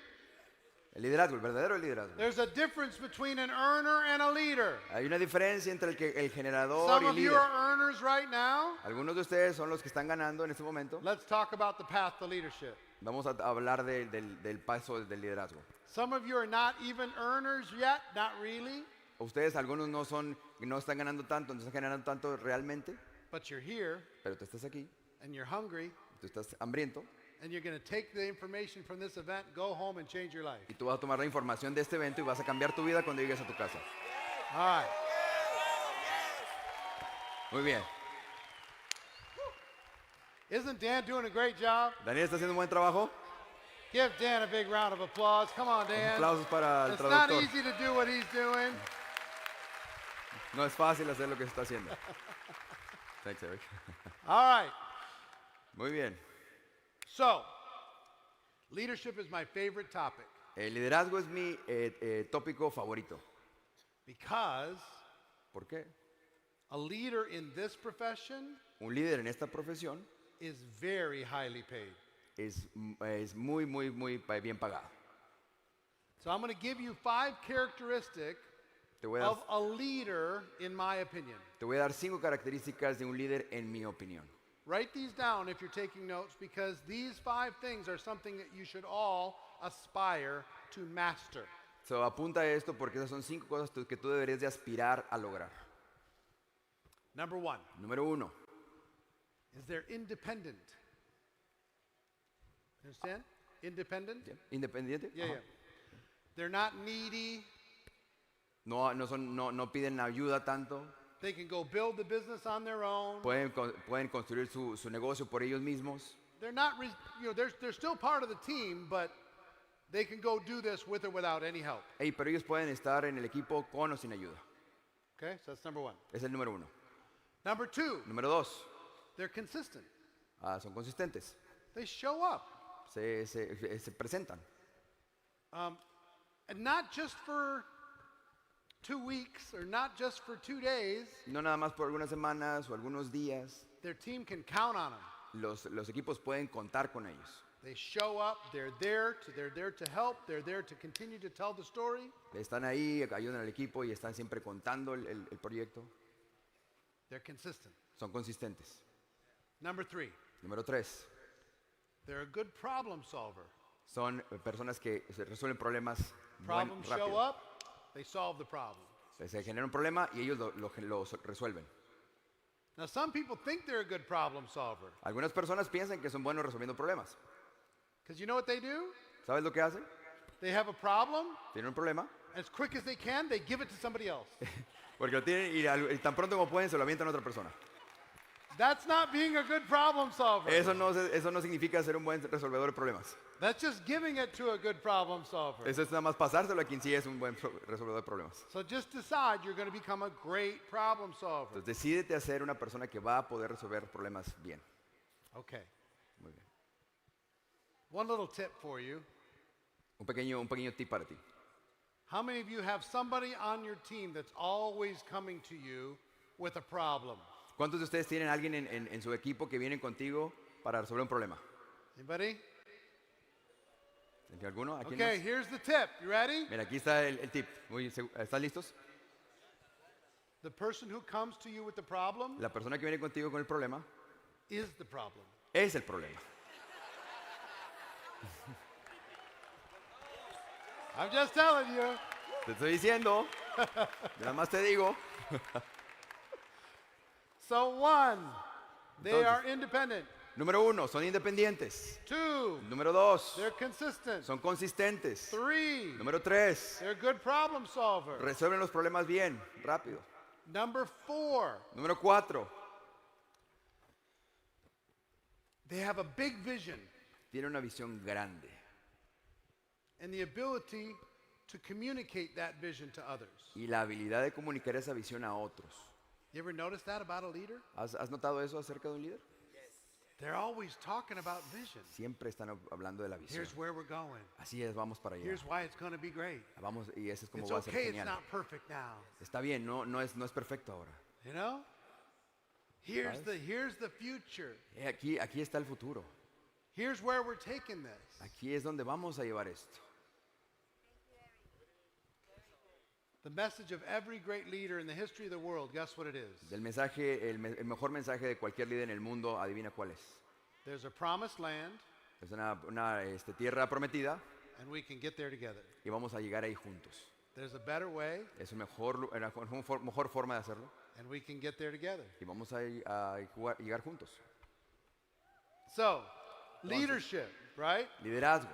El liderazgo, el verdadero liderazgo. There's a difference between an earner and a leader. Hay una diferencia entre el generador Some y el of you líder. are earners right now. Algunos de ustedes son los que están ganando en este momento. Let's talk about the path to leadership. Vamos a hablar del paso del liderazgo. Some of you are not even earners yet, not really, Ustedes, algunos no están ganando tanto, no están ganando tanto realmente, but you're here pero tú estás aquí, and you're hungry, tú estás hambriento and you're going to take the information from this event, go home and change your life. y tú vas a tomar la información de este evento y vas a cambiar tu vida cuando llegues a tu casa. All right. Muy bien. Isn't Dan doing a great job? Daniel está haciendo un buen trabajo. Give Dan a big round of applause. Come on, Dan. Aplausos para el It's not traductor. easy to do what he's doing. No es fácil hacer lo que se está haciendo. Thanks, Eric. All right. Muy bien. So, leadership is my favorite topic El liderazgo es mi tópico favorito. because ¿Por qué? a leader in this profession Un líder en esta profesión is very highly paid. es muy bien pagado. So I'm going to give you 5 characteristics Te voy a dar, of a leader, in my opinion. te voy a dar 5 características de un líder en mi opinión. Write these down if you're taking notes, because these 5 things are something that you should all aspire to master. So, apunta esto porque esas son 5 cosas que tú deberías de aspirar a lograr. Number 1, Número 1, is they're independent. Understand? Independent? independiente. Yeah, Ajá. yeah. They're not needy. No piden ayuda tanto. They can go build the business on their own. Pueden construir su negocio por ellos mismos. They're not, they're still part of the team, but they can go do this with or without any help. Pero ellos pueden estar en el equipo con o sin ayuda. Okay, so that's number 1. Es el número 1. Number 2, Número 2, they're consistent. son consistentes. They show up. Se presentan. And not just for 2 weeks or not just for 2 days. No nada más por algunas semanas o algunos días. Their team can count on them. Los equipos pueden contar con ellos. They show up, they're there to help, they're there to continue to tell the story. Están ahí, ayudan al equipo y están siempre contando el proyecto. They're consistent. Son consistentes. Number 3, Número 3, they're a good problem solver. son personas que se resuelven problemas Problems show rápido. up, they solve the problem. Se genera un problema y ellos lo resuelven. Now, some people think they're a good problem solver, Algunas personas piensan que son buenos resolviendo problemas. because you know what they do? ¿Sabes lo que hacen? They have a problem, Tienen un problema, as quick as they can, they give it to somebody else. porque lo tienen y tan pronto como pueden se lo avientan a otra persona. That's not being a good problem solver. Eso no significa ser un buen resolvedor de problemas. That's just giving it to a good problem solver. Eso es nada más pasárselo a quien sí es un buen resolvedor de problemas. So just decide you're going to become a great problem solver. Entonces decídete a ser una persona que va a poder resolver problemas bien. Okay. Muy bien. One little tip for you. Un pequeño tip para ti. How many of you have somebody on your team that's always coming to you with a problem? ¿Cuántos de ustedes tienen a alguien en su equipo que viene contigo para resolver un problema? Anybody? ¿Tiene alguno? ¿Aquí Okay, más? here's the tip. You ready? Mira, aquí está el tip. ¿Están listos? The person who comes to you with the problem La persona que viene contigo con el problema is the problem. es el problema. I'm just telling you. Te estoy diciendo, nada más te digo. So 1, they Entonces, are independent. Número 1, son independientes. 2, Número 2, they're consistent. son consistentes. 3, Número 3, they're good problem solvers. resuelven los problemas bien, rápido. Number 4, Número 4, they have a big vision tiene una visión grande and the ability to communicate that vision to others. y la habilidad de comunicar esa visión a otros. You ever notice that about a leader? ¿Has notado eso acerca de un líder? They're always talking about vision. Siempre están hablando de la visión. Here's where we're going. Así es, vamos para allá. Here's why it's going to be great. Vamos, y ese es como It's va a ser okay, it's genial. not perfect now. Está bien, no es perfecto ahora. You know? Here's ¿Sabes? the future. Aquí está el futuro. Here's where we're taking this. Aquí es donde vamos a llevar esto. The message of every great leader in the history of the world, guess what it is? El mejor mensaje de cualquier líder en el mundo, adivina cuál es. There's a promised land, Es una tierra prometida and we can get there together. y vamos a llegar ahí juntos. There's a better way, Es una mejor forma de hacerlo and we can get there together. y vamos a llegar juntos. So, leadership, right? Liderazgo.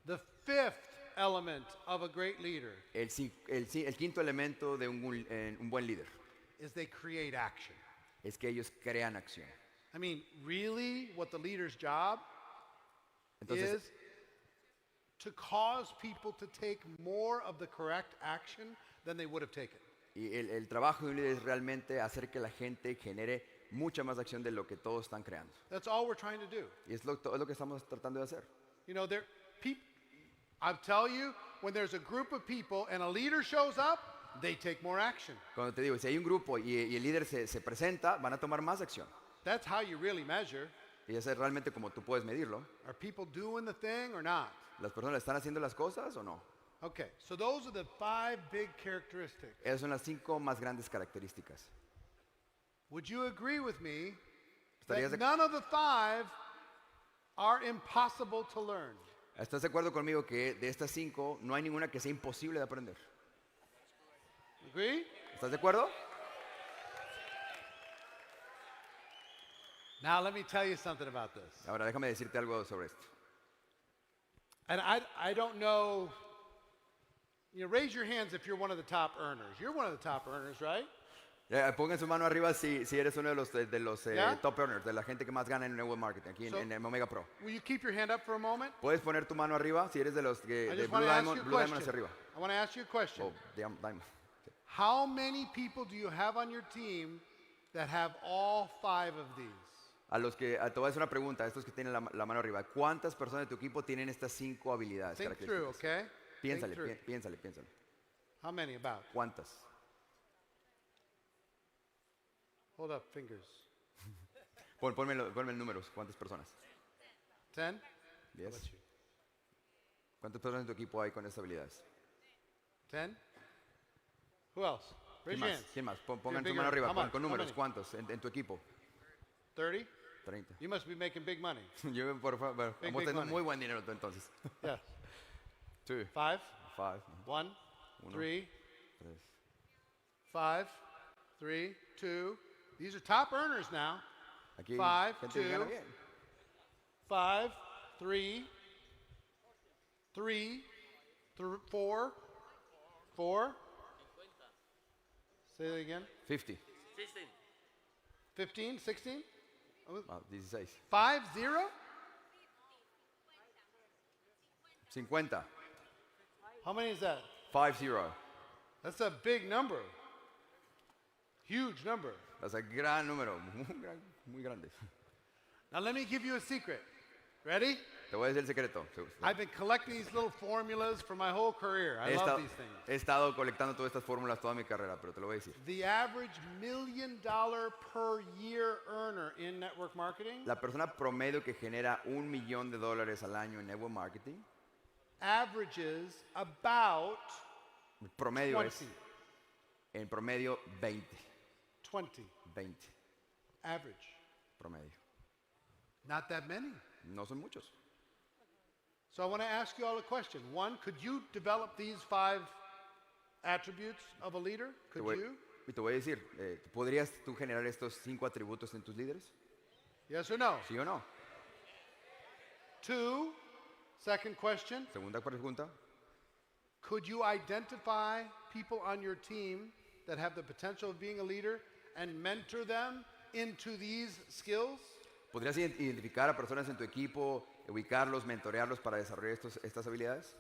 The 5th element of a great leader El quinto elemento de un buen líder is they create action. es que ellos crean acción. I mean, really, what the leader's job Entonces, is to cause people to take more of the correct action than they would have taken. y el trabajo de un líder es realmente hacer que la gente genere mucha más acción de lo que todos están creando. That's all we're trying to do. Y es lo que estamos tratando de hacer. You know, I tell you, when there's a group of people and a leader shows up, they take more action. Cuando te digo, si hay un grupo y el líder se presenta, van a tomar más acción. That's how you really measure. Y eso es realmente como tú puedes medirlo. Are people doing the thing or not? ¿Las personas están haciendo las cosas o no? Okay, so those are the 5 big characteristics. Esas son las 5 más grandes características. Would you agree with me ¿Estarías that de, none of the 5 are impossible to learn? ¿Estás de acuerdo conmigo que de estas 5 no hay ninguna que sea imposible de aprender? Agree? ¿Estás de acuerdo? Now let me tell you something about this. Ahora déjame decirte algo sobre esto. And I don't know, raise your hands if you're one of the top earners. You're one of the top earners, right? Pongan su mano arriba si eres uno de los ¿Ya? top earners, de la gente que más gana en network marketing, aquí So- en Omega Pro. Will you keep your hand up for a moment? Puedes poner tu mano arriba si eres de los que I de just Blue want to ask you Diamond, a Blue Diamond hacia question. arriba. I want to ask you a question. O Diamond. How many people do you have on your team that have all 5 of these? Te voy a hacer una pregunta, a estos que tienen la mano arriba. ¿Cuántas personas de tu equipo tienen estas 5 habilidades? Think through, características? okay? Piénsale, Think through. piénsale. How many about? ¿Cuántas? Hold up, fingers. Ponme el números. ¿Cuántas personas? 10? How 10. about you? ¿Cuántas personas en tu equipo hay con estas habilidades? 10? Who else? Raise your hands. ¿Quién más? Pongan bigger. su mano arriba How much? con How números. many? ¿Cuántos en tu equipo? 30? 30. You must be making big money. Yo, por favor, Big, vamos big teniendo money. muy buen dinero entonces. Yes. 2, 5? 5, 1, Uno. 3, 3. 5, 3, 2. These are top earners now. Aquí 5, gente que gana 2, bien. 5, 3, 3, 4, 4. Say that again. 50. 15, 16? 16. 5, 0? 50. How many is that? 5-0. That's a big number. Huge number. Es un gran número, muy grande. Now let me give you a secret. Ready? Te voy a decir el secreto. I've been collecting these little formulas for my whole career. I love these things. He estado colectando todas estas fórmulas toda mi carrera, pero te lo voy a decir. The average $1 million per year earner in network marketing La persona promedio que genera $1 millón al año en network marketing, averages about el promedio 20. es, en promedio, 20. 20. 20, Average. promedio. Not that many. No son muchos. So I want to ask you all a question. One, could you develop these 5 attributes of a leader? Te Could voy, you? y te voy a decir, ¿podrías tú generar estos 5 atributos en tus líderes? Yes or no? ¿Sí o no? 2, second question. Segunda pregunta. Could you identify people on your team that have the potential of being a leader and mentor them into these skills? ¿Podrías identificar a personas en tu equipo, ubicarlos, mentorearlos para desarrollar estas habilidades?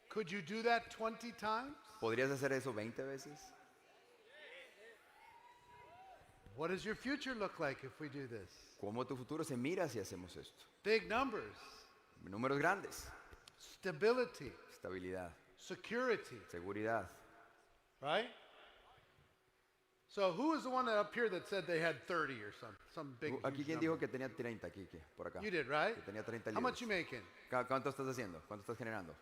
Could you do that 20 times? ¿Podrías hacer eso 20 veces? What does your future look like if we do this? ¿Cómo tu futuro se mira si hacemos esto? Big numbers, Números grandes, stability, estabilidad, security, seguridad. right? So who was the one that up here that said they had 30 or some big Aquí huge quién number? dijo que tenía 30 aquí, por acá. You did, right? Que tenía 30 How much you líderes. making? ¿Cuánto estás haciendo? ¿Cuánto estás generando?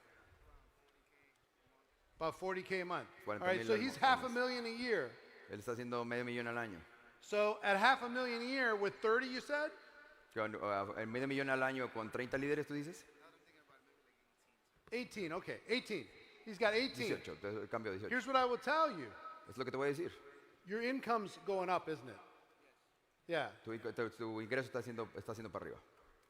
About 40K a month. All 40,000 right, so al he's mes. $500,000 a year. Él está haciendo $500,000 al año. So at $500,000 a year with 30, you said? En $500,000 al año con 30 líderes, ¿tú dices? 18, okay, 18. He's got 18. 18, entonces cambio 18. Here's what I will tell you. Es lo que te voy a decir. Your income's going up, isn't it? Yeah, Tu ingreso está haciendo para arriba.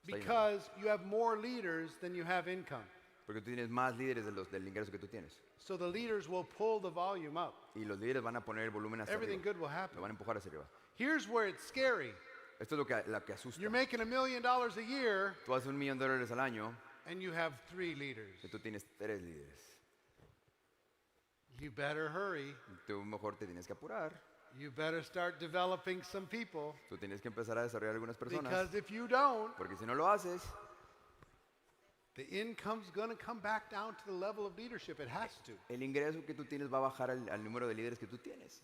Está yendo. because you have more leaders than you have income. Porque tú tienes más líderes del ingreso que tú tienes. So the leaders will pull the volume up. Y los líderes van a poner el volumen hacia Everything arriba. good will happen. Lo van a empujar hacia arriba. Here's where it's scary. Esto es lo que asusta. You're making $1 million a year Tú haces $1 millón al año and you have 3 leaders. y tú tienes 3 líderes. You better hurry. Tú mejor te tienes que apurar. You better start developing some people. Tú tienes que empezar a desarrollar algunas personas. Because if you don't, Porque si no lo haces, the income's going to come back down to the level of leadership. It has to. el ingreso que tú tienes va a bajar al número de líderes que tú tienes.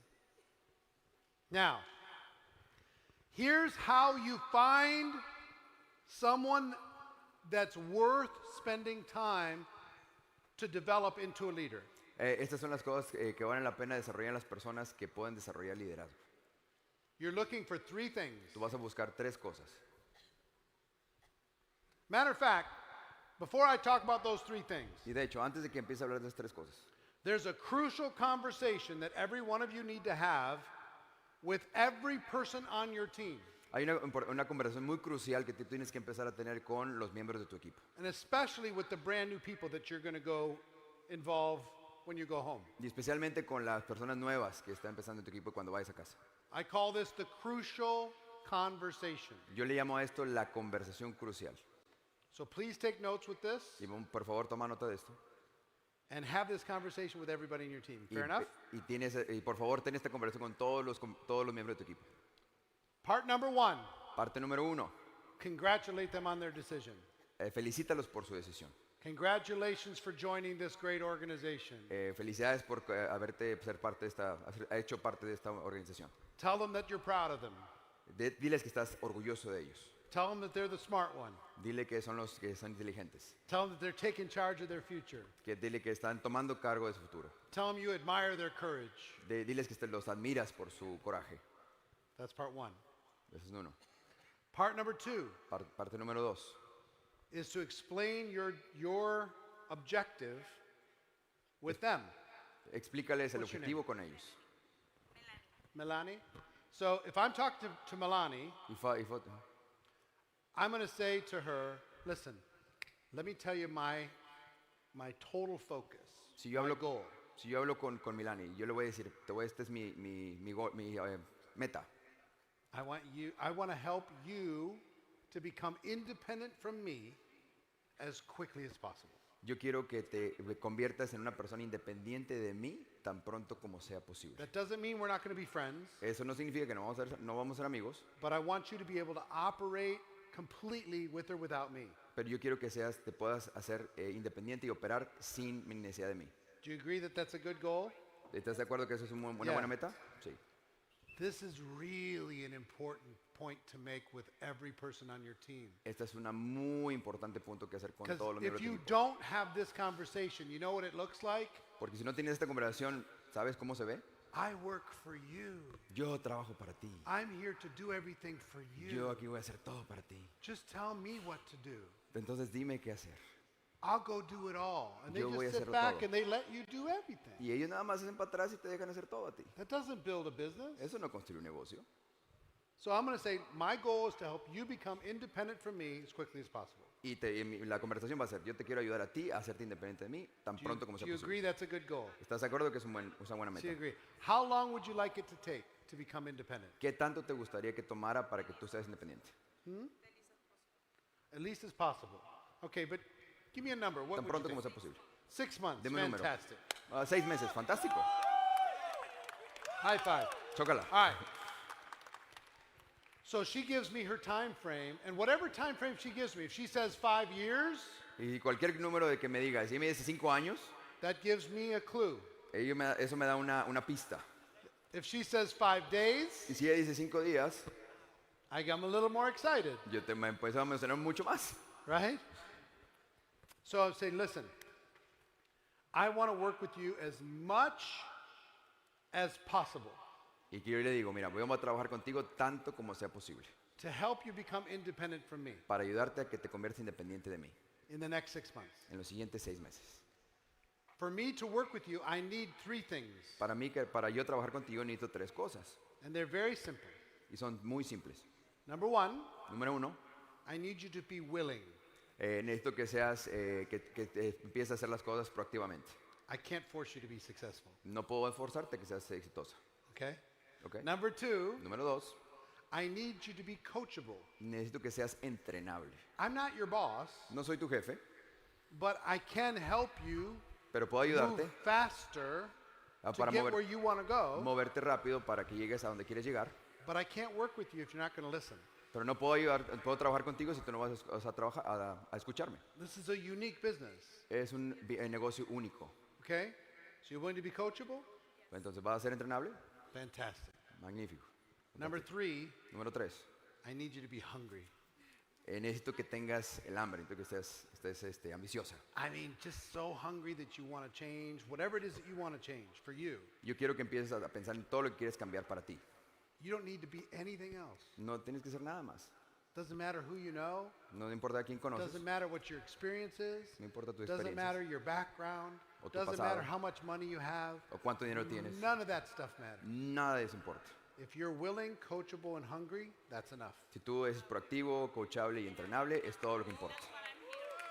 Now, here's how you find someone that's worth spending time to develop into a leader. Estas son las cosas que valen la pena desarrollar en las personas que pueden desarrollar liderazgo. You're looking for 3 things. Tú vas a buscar 3 cosas. Matter of fact, before I talk about those 3 things, Y de hecho, antes de que empiece a hablar de estas 3 cosas, there's a crucial conversation that every one of you need to have with every person on your team, hay una conversación muy crucial que tú tienes que empezar a tener con los miembros de tu equipo. and especially with the brand new people that you're going to go involve when you go home. Y especialmente con las personas nuevas que están empezando en tu equipo cuando vayas a casa. I call this the crucial conversation. Yo le llamo a esto la conversación crucial. So please take notes with this Y por favor, toma nota de esto. and have this conversation with everybody in your team. Fair enough? Y por favor, ten esta conversación con todos los miembros de tu equipo. Part number 1, Parte número 1. congratulate them on their decision. Felicítalos por su decisión. Congratulations for joining this great organization. Felicidades por haberte hecho parte de esta organización. Tell them that you're proud of them. Diles que estás orgulloso de ellos. Tell them that they're the smart one. Dile que son los que son inteligentes. Tell them that they're taking charge of their future. Dile que están tomando cargo de su futuro. Tell them you admire their courage. Diles que los admiras por su coraje. That's part 1. Ese es uno. Part number 2 Parte número 2. is to explain your objective with them. Explícales el What's your objetivo con ellos. Melanie? So if I'm talking to Melanie, I'm going to say to her, listen, let me tell you my total focus, Si yo my hablo, goal. si yo hablo con Milani, yo le voy a decir, esta es mi meta. I want to help you to become independent from me as quickly as possible. Yo quiero que te conviertas en una persona independiente de mí tan pronto como sea posible. That doesn't mean we're not going to be friends, Eso no significa que no vamos a ser amigos, but I want you to be able to operate completely with or without me. pero yo quiero que te puedas hacer independiente y operar sin mi necesidad de mí. Do you agree that that's a good goal? ¿Estás de acuerdo que eso es una Yeah. buena meta? Sí. This is really an important point to make with every person on your team. Este es un muy importante punto que hacer con Because todos los if miembros de tu you equipo. don't have this conversation, you know what it looks like? Porque si no tienes esta conversación, ¿sabes cómo se ve? I work for you. Yo trabajo para ti. I'm here to do everything for Yo you. aquí voy a hacer todo para ti. Just tell me what to do. Entonces dime qué hacer. I'll go do it all. And they Yo voy a just sit hacerlo back todo. and they let you do everything. Y ellos nada más hacen para atrás y te dejan hacer todo a ti. That doesn't build a business. Eso no construye un negocio. So I'm going to say my goal is to help you become independent from me as quickly as possible. La conversación va a ser, yo te quiero ayudar a ti a hacerte independiente de mí tan Do you, pronto como do sea you agree posible. that's a good goal? ¿Estás de acuerdo que es una buena Do meta? you agree? How long would you like it to take to become independent? ¿Qué tanto te gustaría que tomara para que tú seas independiente? At least as possible. Okay, but give me a number. What Tan would pronto you como think? sea posible. 6 months. Deme un número. Fantastic. 6 meses, fantástico. High five. Chócala. All right. So she gives me her time frame, and whatever time frame she gives me, if she says 5 years, Y cualquier número de que me diga, si me dice 5 años, that gives me a clue. eso me da una pista. If she says 5 days, Y si ella dice 5 días, I get a little more excited, me empiezo a emocionar mucho más. right? So I'm saying, listen, I want to work with you as much as possible Y que yo le digo, mira, vamos a trabajar contigo tanto como sea posible to help you become independent from me para ayudarte a que te conviertas independiente de mí in the next 6 months. en los siguientes 6 meses. For me to work with you, I need 3 things, Para yo trabajar contigo necesito 3 cosas and they're very simple. y son muy simples. Number 1, Número 1, I need you to be willing. necesito que empieces a hacer las cosas proactivamente. I can't force you to be successful, No puedo esforzarte que seas exitosa. okay? ¿Ok? Number 2, Número 2, I need you to be coachable. necesito que seas entrenable. I'm not your boss, No soy tu jefe, but I can help you pero puedo ayudarte move faster to para get where you want to go, moverte rápido para que llegues a donde quieres llegar. but I can't work with you if you're not going to listen. Pero no puedo trabajar contigo si tú no vas a escucharme. This is a unique business, Es un negocio único. okay? So you're willing to be coachable? Entonces, ¿vas a ser entrenable? Fantastic. Magnífico. Number 3, Número 3, I need you to be hungry. necesito que tengas el hambre, necesito que estés ambiciosa. I mean, just so hungry that you want to change, whatever it is that you want to change for you. Yo quiero que empieces a pensar en todo lo que quieres cambiar para ti. You don't need to be anything else. No tienes que ser nada más. Doesn't matter who you know. No importa a quién conoces, Doesn't matter what your experience is. no importa tu Doesn't matter experiencia your background. O tu Doesn't pasado. matter how much money you have. o cuánto dinero tienes. None of that stuff matters. Nada de eso importa. If you're willing, coachable, and hungry, that's enough. Si tú eres proactivo, coachable y entrenable, es todo lo que importa.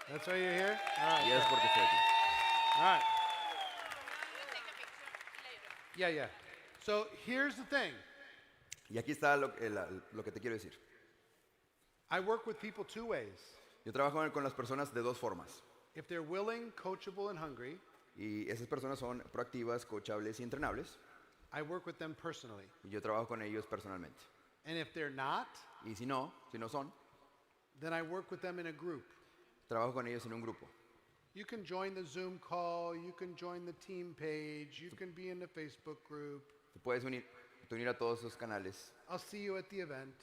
That's why you're here? All right. Y es porque estoy aquí. All right. Yeah. So here's the thing. Y aquí está lo que te quiero decir. I work with people two ways. Yo trabajo con las personas de dos formas. If they're willing, coachable, and hungry, Y esas personas son proactivas, coachables y entrenables. I work with them personally. Y yo trabajo con ellos personalmente. And if they're not, Y si no son, then I work with them in a group. trabajo con ellos en un grupo. You can join the Zoom call, you can join the team page, you can be in the Facebook group. Te puedes unir a todos esos canales. I'll see you at the event.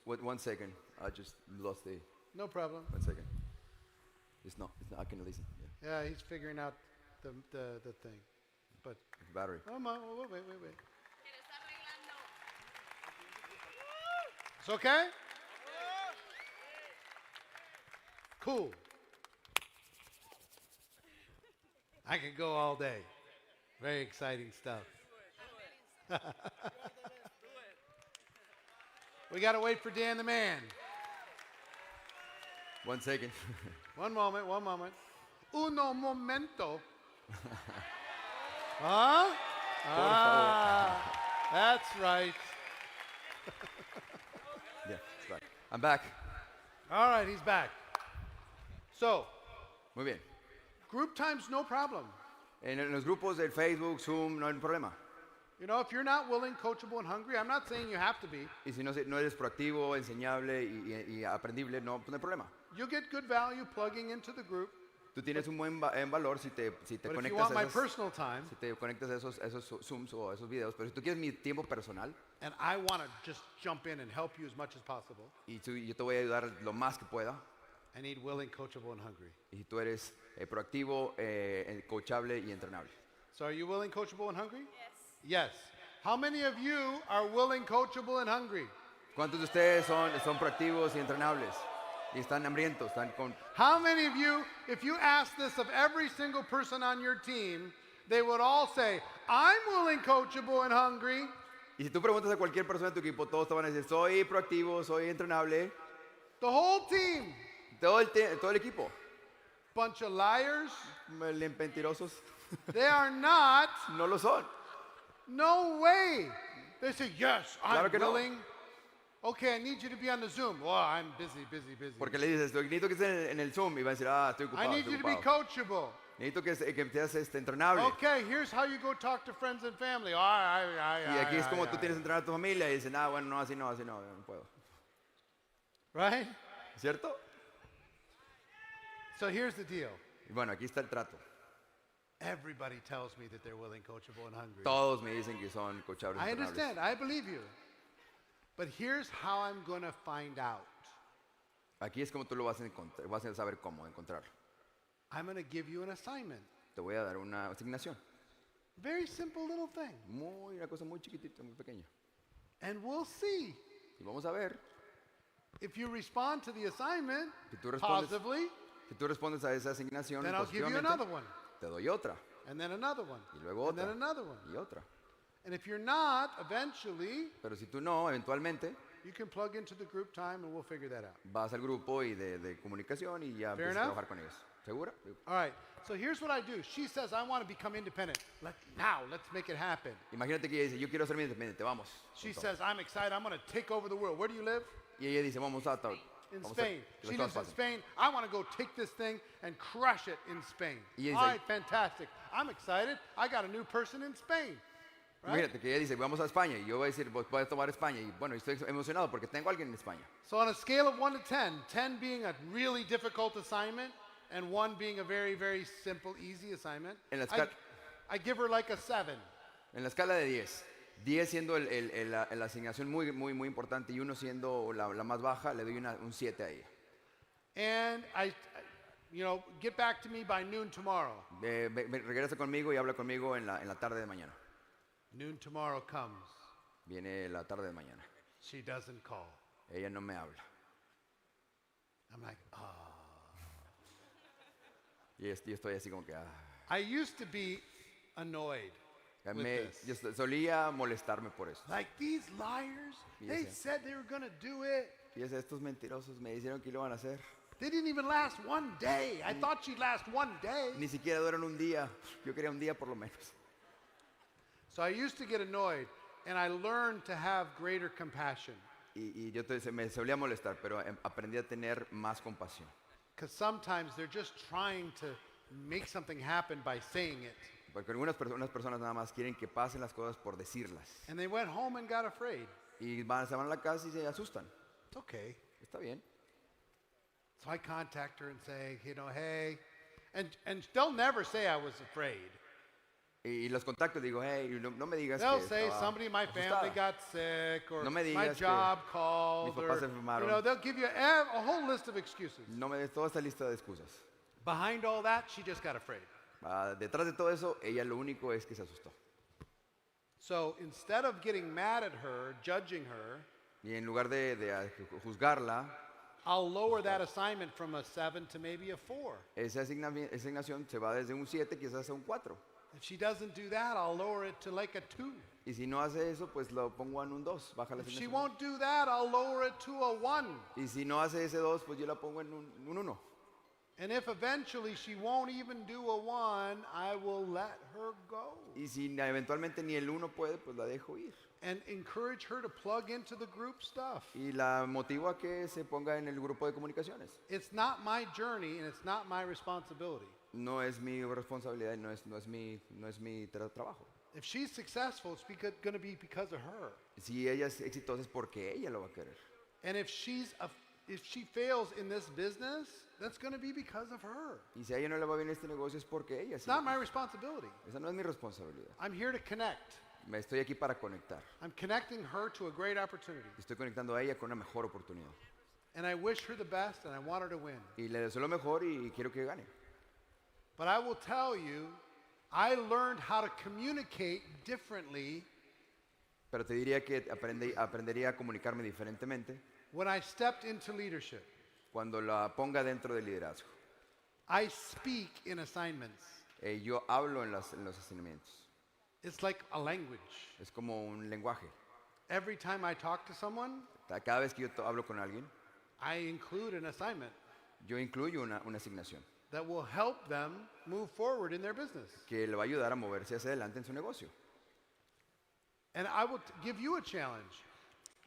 One second, I just lost the... No problem. 1 second. It's not, I can listen. Yeah. Yeah, he's figuring out the thing. But, Battery. oh, wait. It's okay? Cool. I could go all day. Very exciting stuff. We got to wait for Dan the man. 1 second. One moment. Uno momento. Huh? That's right. Yeah, it's back. I'm back. All right, he's back. So, Muy bien. group time's no problem. En los grupos del Facebook, Zoom, no hay problema. You know, if you're not willing, coachable, and hungry, I'm not saying you have to be. Y si no eres proactivo, enseñable y aprendible, no hay problema. You'll get good value plugging into the group. Tú tienes un buen valor si te But if you conectas want my a personal time, esos Zooms o a esos videos, pero si tú quieres mi tiempo personal and I want to just jump in and help you as much as possible, y yo te voy a ayudar lo más que pueda, I need willing, coachable, and hungry. y si tú eres proactivo, coachable y entrenable. So are you willing, coachable, and hungry? Yes. How many of you are willing, coachable, and hungry? ¿Cuántos de ustedes son proactivos y entrenables? Y están hambrientos, están con... How many of you, if you ask this of every single person on your team, they would all say, I'm willing, coachable, and hungry. Y si tú preguntas a cualquier persona de tu equipo, todos te van a decir, soy proactivo, soy entrenable. The whole team. Todo el equipo. Bunch of liars. Mentirosos. They are not. No lo son. No way. They say, yes, I'm Claro que no. willing. Okay, I need you to be on the Zoom. Well, I'm busy. Porque le dices, necesito que estés en el Zoom y va a decir, estoy I ocupado, need estoy you to be ocupado. coachable. Necesito que seas entrenable. Okay, here's how you go talk to friends and family. Y aquí es como tú tienes que entrenar a tu familia y dicen, bueno, no, así no puedo. Right? ¿Cierto? So here's the deal. Y bueno, aquí está el trato. Everybody tells me that they're willing, coachable, and hungry. Todos me dicen que son coachables I entrenables. understand. I believe you. But here's how I'm going to find out. Aquí es como tú lo vas a saber cómo encontrarlo. I'm going to give you an assignment. Te voy a dar una asignación. Very simple little thing. Una cosa muy chiquitita, muy pequeña. And we'll see. Y vamos a ver If you respond to the assignment si tú respondes, positively, si tú respondes a esa asignación then I'll give you positivamente, another one. te doy otra. And then another one. Y luego And then otra. another one. Y otra. And if you're not, eventually, Pero si tú no, eventualmente you can plug into the group time and we'll figure that out. vas al grupo y de comunicación y ya Fair empiezas a enough? trabajar con ellos. ¿Segura? All right. So here's what I do. She says, I want to become independent. Let's make it happen. Imagínate que ella dice, yo quiero ser independiente, vamos. She con todo. says, I'm excited. I'm going to take over the world. Where do you live? Y ella dice, vamos a... In vamos Spain. que She las lives in cosas pasen. Spain. I want to go take this thing and crush it in Spain. Y ella All dice- right, fantastic. I'm excited. I got a new person in Spain. Right? Imagínate que ella dice, vamos a España. Y yo voy a decir, voy a tomar España. Y bueno, estoy emocionado porque tengo a alguien en España. So on a scale of 1 to 10, 10 being a really difficult assignment and 1 being a very, very simple, easy assignment, En la escala- I give her like a 7. En la escala de 10, 10 siendo la asignación muy importante y 1 siendo la más baja, le doy un 7 a ella. And get back to me by noon tomorrow. Regresa conmigo y habla conmigo en la tarde de mañana. Noon tomorrow comes. Viene la tarde de mañana. She doesn't call. Ella no me habla. I'm like, oh. Y yo estoy así como que... I used to be annoyed with this. Yo solía molestarme por eso. Like, these liars, Y they decía- said they were going to do it. Y estos mentirosos me dijeron que lo iban a hacer. They didn't even last one day. I thought she'd last one day. Ni siquiera duran un día. Yo quería un día por lo menos. So I used to get annoyed, and I learned to have greater compassion. Y yo me solía molestar, pero aprendí a tener más compasión. Because sometimes they're just trying to make something happen by saying it. Porque unas personas nada más quieren que pasen las cosas por decirlas. And they went home and got afraid. Y se van a la casa y se asustan. It's okay. Está bien. So I contact her and say, hey, and they'll never say I was afraid. Y los contacto y digo, hey, no me digas They'll que say estaba somebody in my family asustada. got sick, or No me my digas que job called, mis papás se or enfermaron. they'll give you a whole list of excuses. No me des toda esta lista de excusas. Behind all that, she just got afraid. Detrás de todo eso, ella lo único es que se asustó. So instead of getting mad at her, judging her, Y en lugar de juzgarla, I'll lower that assignment from a 7 to maybe a 4. esa asignación se va desde un 7 quizás a un 4. If she doesn't do that, I'll lower it to like a 2. Y si no hace eso, pues lo pongo en un 2, baja la If she asignación. won't do that, I'll lower it to a 1. Y si no hace ese 2, pues yo la pongo en un 1. And if eventually she won't even do a 1, I will let her go. Y si eventualmente ni el 1 puede, pues la dejo ir. And encourage her to plug into the group stuff. Y la motivo a que se ponga en el grupo de comunicaciones. It's not my journey and it's not my responsibility. No es mi responsabilidad, no es mi trabajo. If she's successful, it's going to be because of her. Si ella es exitosa es porque ella lo va a querer. And if she fails in this business, that's going to be because of her. Y si a ella no le va bien este negocio es porque ella It's sí. not my responsibility. Esa no es mi responsabilidad. I'm here to connect. Me estoy aquí para conectar. I'm connecting her to a great opportunity. Estoy conectando a ella con una mejor oportunidad. And I wish her the best and I want her to win. Y le deseo lo mejor y quiero que gane. But I will tell you, I learned how to communicate differently Pero te diría que aprendería a comunicarme diferentemente when I stepped into leadership. cuando la ponga dentro del liderazgo. I speak in assignments. Yo hablo en los asignamientos. It's like a language. Es como un lenguaje. Every time I talk to someone, Cada vez que yo hablo con alguien, I include an assignment yo incluyo una asignación that will help them move forward in their business. que le va a ayudar a moverse hacia adelante en su negocio. And I will give you a challenge.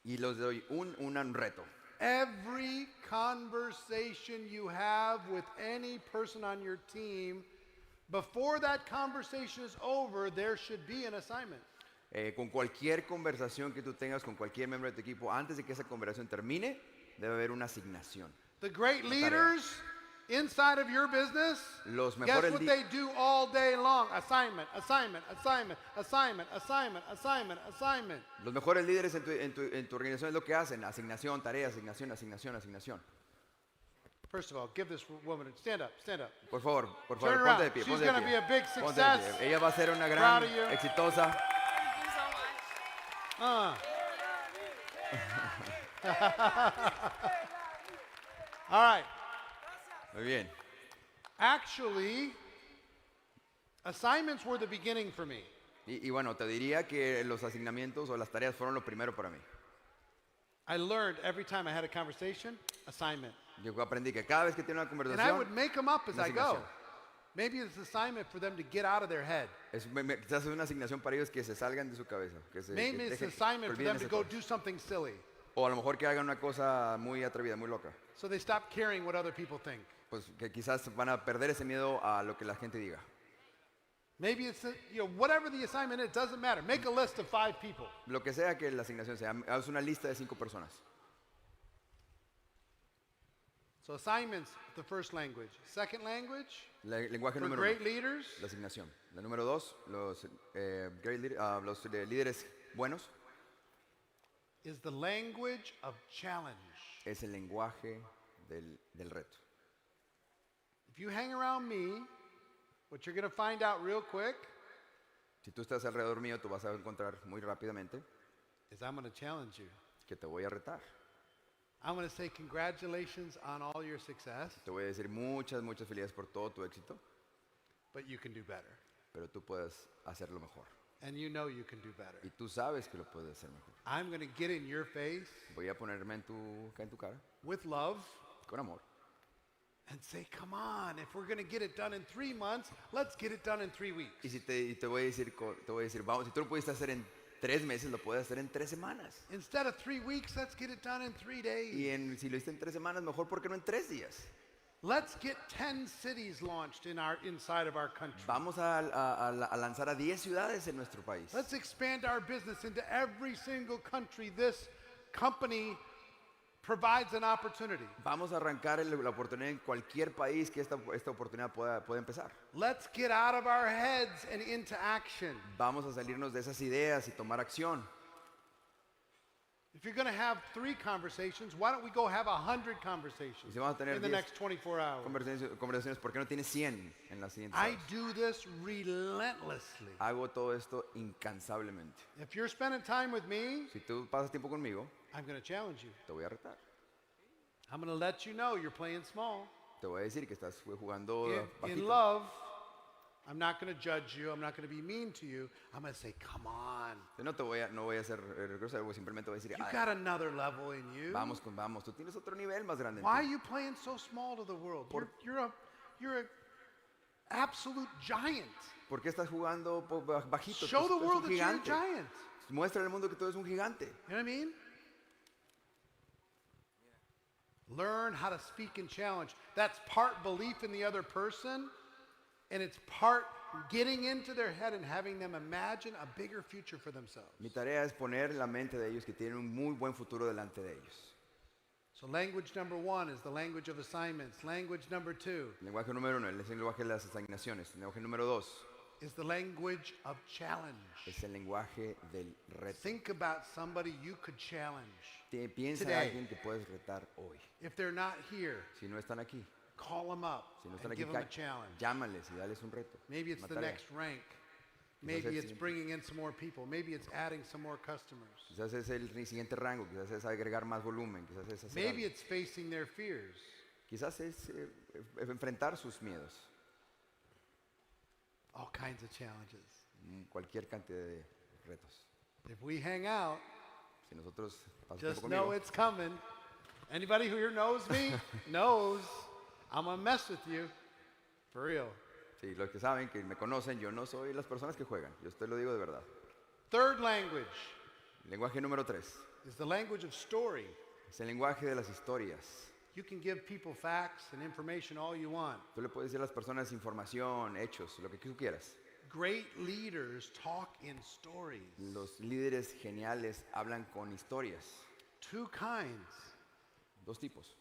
Y les doy un reto. Every conversation you have with any person on your team, before that conversation is over, there should be an assignment. Con cualquier conversación que tú tengas con cualquier miembro de tu equipo, antes de que esa conversación termine, debe haber una asignación. The great Una tarea. leaders inside of your business, Los guess mejores what li- they do all day long? Assignment, assignment, assignment, assignment, assignment, assignment, assignment. Los mejores líderes en tu organización es lo que hacen: asignación, tarea, asignación. First of all, give this woman a stand up, stand up. Por favor, Turn ponte around. de pie. She's Ponte de gonna pie. be a big Ponte de success. pie. Ella va a ser una Proud gran of you. exitosa. All right. Muy bien. Actually, assignments were the beginning for me. Y bueno, te diría que los asignamientos o las tareas fueron lo primero para mí. I learned every time I had a conversation, assignment. Yo aprendí que cada vez que tiene una And I would conversación, make them up as una I go. asignación. Maybe it's an assignment for them to get out of their head. Quizás es una asignación para ellos que se salgan de su cabeza. Maybe it's an assignment for them to go do something silly. O a lo mejor que hagan una cosa muy atrevida, muy loca. So they stop caring what other people think. Pues que quizás van a perder ese miedo a lo que la gente diga. Maybe it's, whatever the assignment is, it doesn't matter. Make a list of 5 people. Lo que sea que la asignación sea, haz una lista de 5 personas. So assignments, the first language. Second language, Lenguaje for número great 1, leaders, la asignación. La número 2, los, los líderes buenos, is the language of challenge. es el lenguaje del reto. If you hang around me, what you're going to find out real quick Si tú estás alrededor mío, tú vas a encontrar muy rápidamente is I'm going to challenge you. que te voy a retar. I'm going to say congratulations on all your success, Te voy a decir muchas, muchas felicidades por todo tu éxito, but you can do better. pero tú puedes hacerlo mejor. And you know you can do better. Y tú sabes que lo puedes hacer mejor. I'm going to get in your face Voy a ponerme acá en tu cara, with love con amor, and say, come on, if we're going to get it done in 3 months, let's get it done in 3 weeks. y te voy a decir, vamos, si tú lo pudiste hacer en 3 meses, lo puedes hacer en 3 semanas. Instead of 3 weeks, let's get it done in 3 days. Y si lo hiciste en 3 semanas, mejor, ¿por qué no en 3 días? Let's get 10 cities launched inside of our country. Vamos a lanzar a 10 ciudades en nuestro país. Let's expand our business into every single country this company provides an opportunity. Vamos a arrancar la oportunidad en cualquier país que esta oportunidad pueda empezar. Let's get out of our heads and into action. Vamos a salirnos de esas ideas y tomar acción. If you're going to have 3 conversations, why don't we go have 100 Y conversations si vamos a tener in the 10 next 24 hours? conversaciones, ¿por qué no tienes 100 en las siguientes I horas? do this relentlessly. Hago todo esto incansablemente. If you're spending time with me, Si tú pasas tiempo conmigo, I'm going to challenge you. te voy a retar. I'm going to let you know you're playing small. Te voy a decir que estás jugando In bajito. love, I'm not going to judge you. I'm not going to be mean to you. I'm going to say, come on. No voy a ser grosero, simplemente voy a decir, You "Ay, got another level in you. vamos, tú tienes otro nivel más grande en Why are ti. you playing so small to the world? Por- You're a absolute giant. ¿Por qué estás jugando bajito? Show the Tú eres world un that you're a gigante. giant. Muestra al mundo que tú eres un gigante. You know what I mean? Learn how to speak and challenge. That's part belief in the other person, and it's part getting into their head and having them imagine a bigger future for themselves. Mi tarea es poner en la mente de ellos que tienen un muy buen futuro delante de ellos. So language number 1 is the language of assignments. Language number 2 El lenguaje número 1 es el lenguaje de las asignaciones. El lenguaje número 2 is the language of challenge. es el lenguaje del reto. Think about somebody you could challenge. Piensa en Today. alguien que puedes retar hoy. If they're not here, Si no están aquí, call them up si no están and aquí, give them a challenge. llámales y dales un reto. Maybe it's una the tarea. next rank. el Maybe it's siguiente. bringing in some more people. Maybe it's adding some more customers. Quizás es el siguiente rango, quizás es agregar más volumen, quizás es hacer Maybe algo. it's facing their fears. Quizás es enfrentar sus miedos. All kinds of challenges. Cualquier cantidad de retos. If we hang out, Si nosotros pasamos just tiempo know conmigo, it's coming. Anybody who here knows me knows I'm going to mess with you. For real. sí, los que saben, que me conocen, yo no soy las personas que juegan. Yo te lo digo de verdad. Third language Lenguaje número 3 is the language of story. es el lenguaje de las historias. You can give people facts and information all you want. Tú le puedes decir a las personas información, hechos, lo que tú quieras. Great leaders talk in stories. Los líderes geniales hablan con historias. 2 kinds. 2 tipos.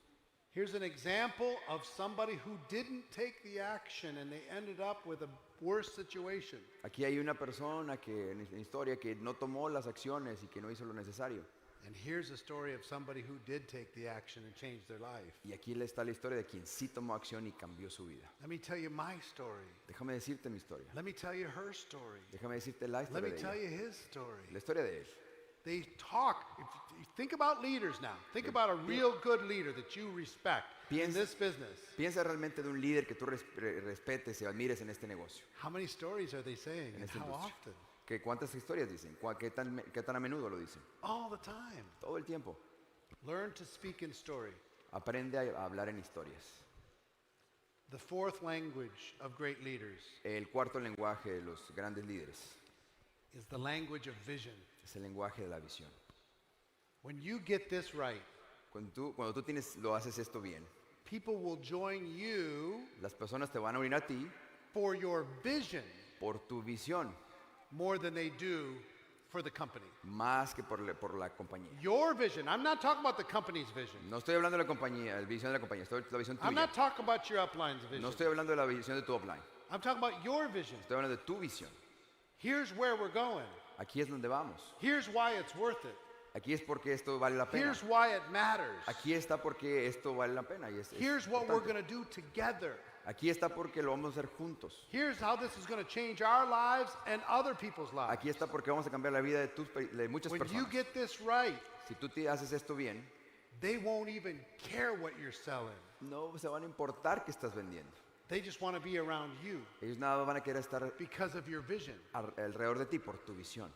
Here's an example of somebody who didn't take the action and they ended up with a worse situation. Aquí hay una persona que en la historia que no tomó las acciones y que no hizo lo necesario. And here's a story of somebody who did take the action and changed their life. Y aquí está la historia de quien sí tomó acción y cambió su vida. Let me tell you my story. Déjame decirte mi historia. Let me tell you her story. Déjame decirte la Let historia me de tell ella. you his story. La historia de él. They talk. If you think about leaders now. Think about a real good leader that you respect in Piensa- this business. Piensa realmente de un líder que tú respetes y admires en este negocio. How many stories are they saying and esta how industria. often? ¿Cuántas historias dicen? ¿Qué tan a menudo lo dicen? All the time. Todo el tiempo. Learn to speak in story. Aprende a hablar en historias. The 4th language of great leaders El cuarto lenguaje de los grandes líderes is the language of vision. es el lenguaje de la visión. When you get this right, Cuando tú lo haces esto bien, people will join you las personas te van a unir a ti for your vision por tu visión, more than they do for the company. más que por la compañía. Your vision. I'm not talking about the company's vision. No estoy hablando de la compañía, la visión de la compañía, estoy la visión I'm tuya. not talking about your upline's vision. No estoy hablando de la visión de tu upline, I'm talking about your vision. estoy hablando de tu visión. Here's where we're going. Aquí es donde vamos. Here's why it's worth it. Aquí es porque esto vale la pena. Here's why it matters. Aquí está porque esto vale la pena. Here's what we're going to do together. Aquí está porque lo vamos a hacer juntos. Here's how this is going to change our lives and other people's lives. Aquí está porque vamos a cambiar la vida de muchas When personas. you get this right, Si tú te haces esto bien, they won't even care what you're selling. no se van a importar qué estás vendiendo. They just want to be around you Ellos nada van a querer estar because of your vision. alrededor de ti por tu visión.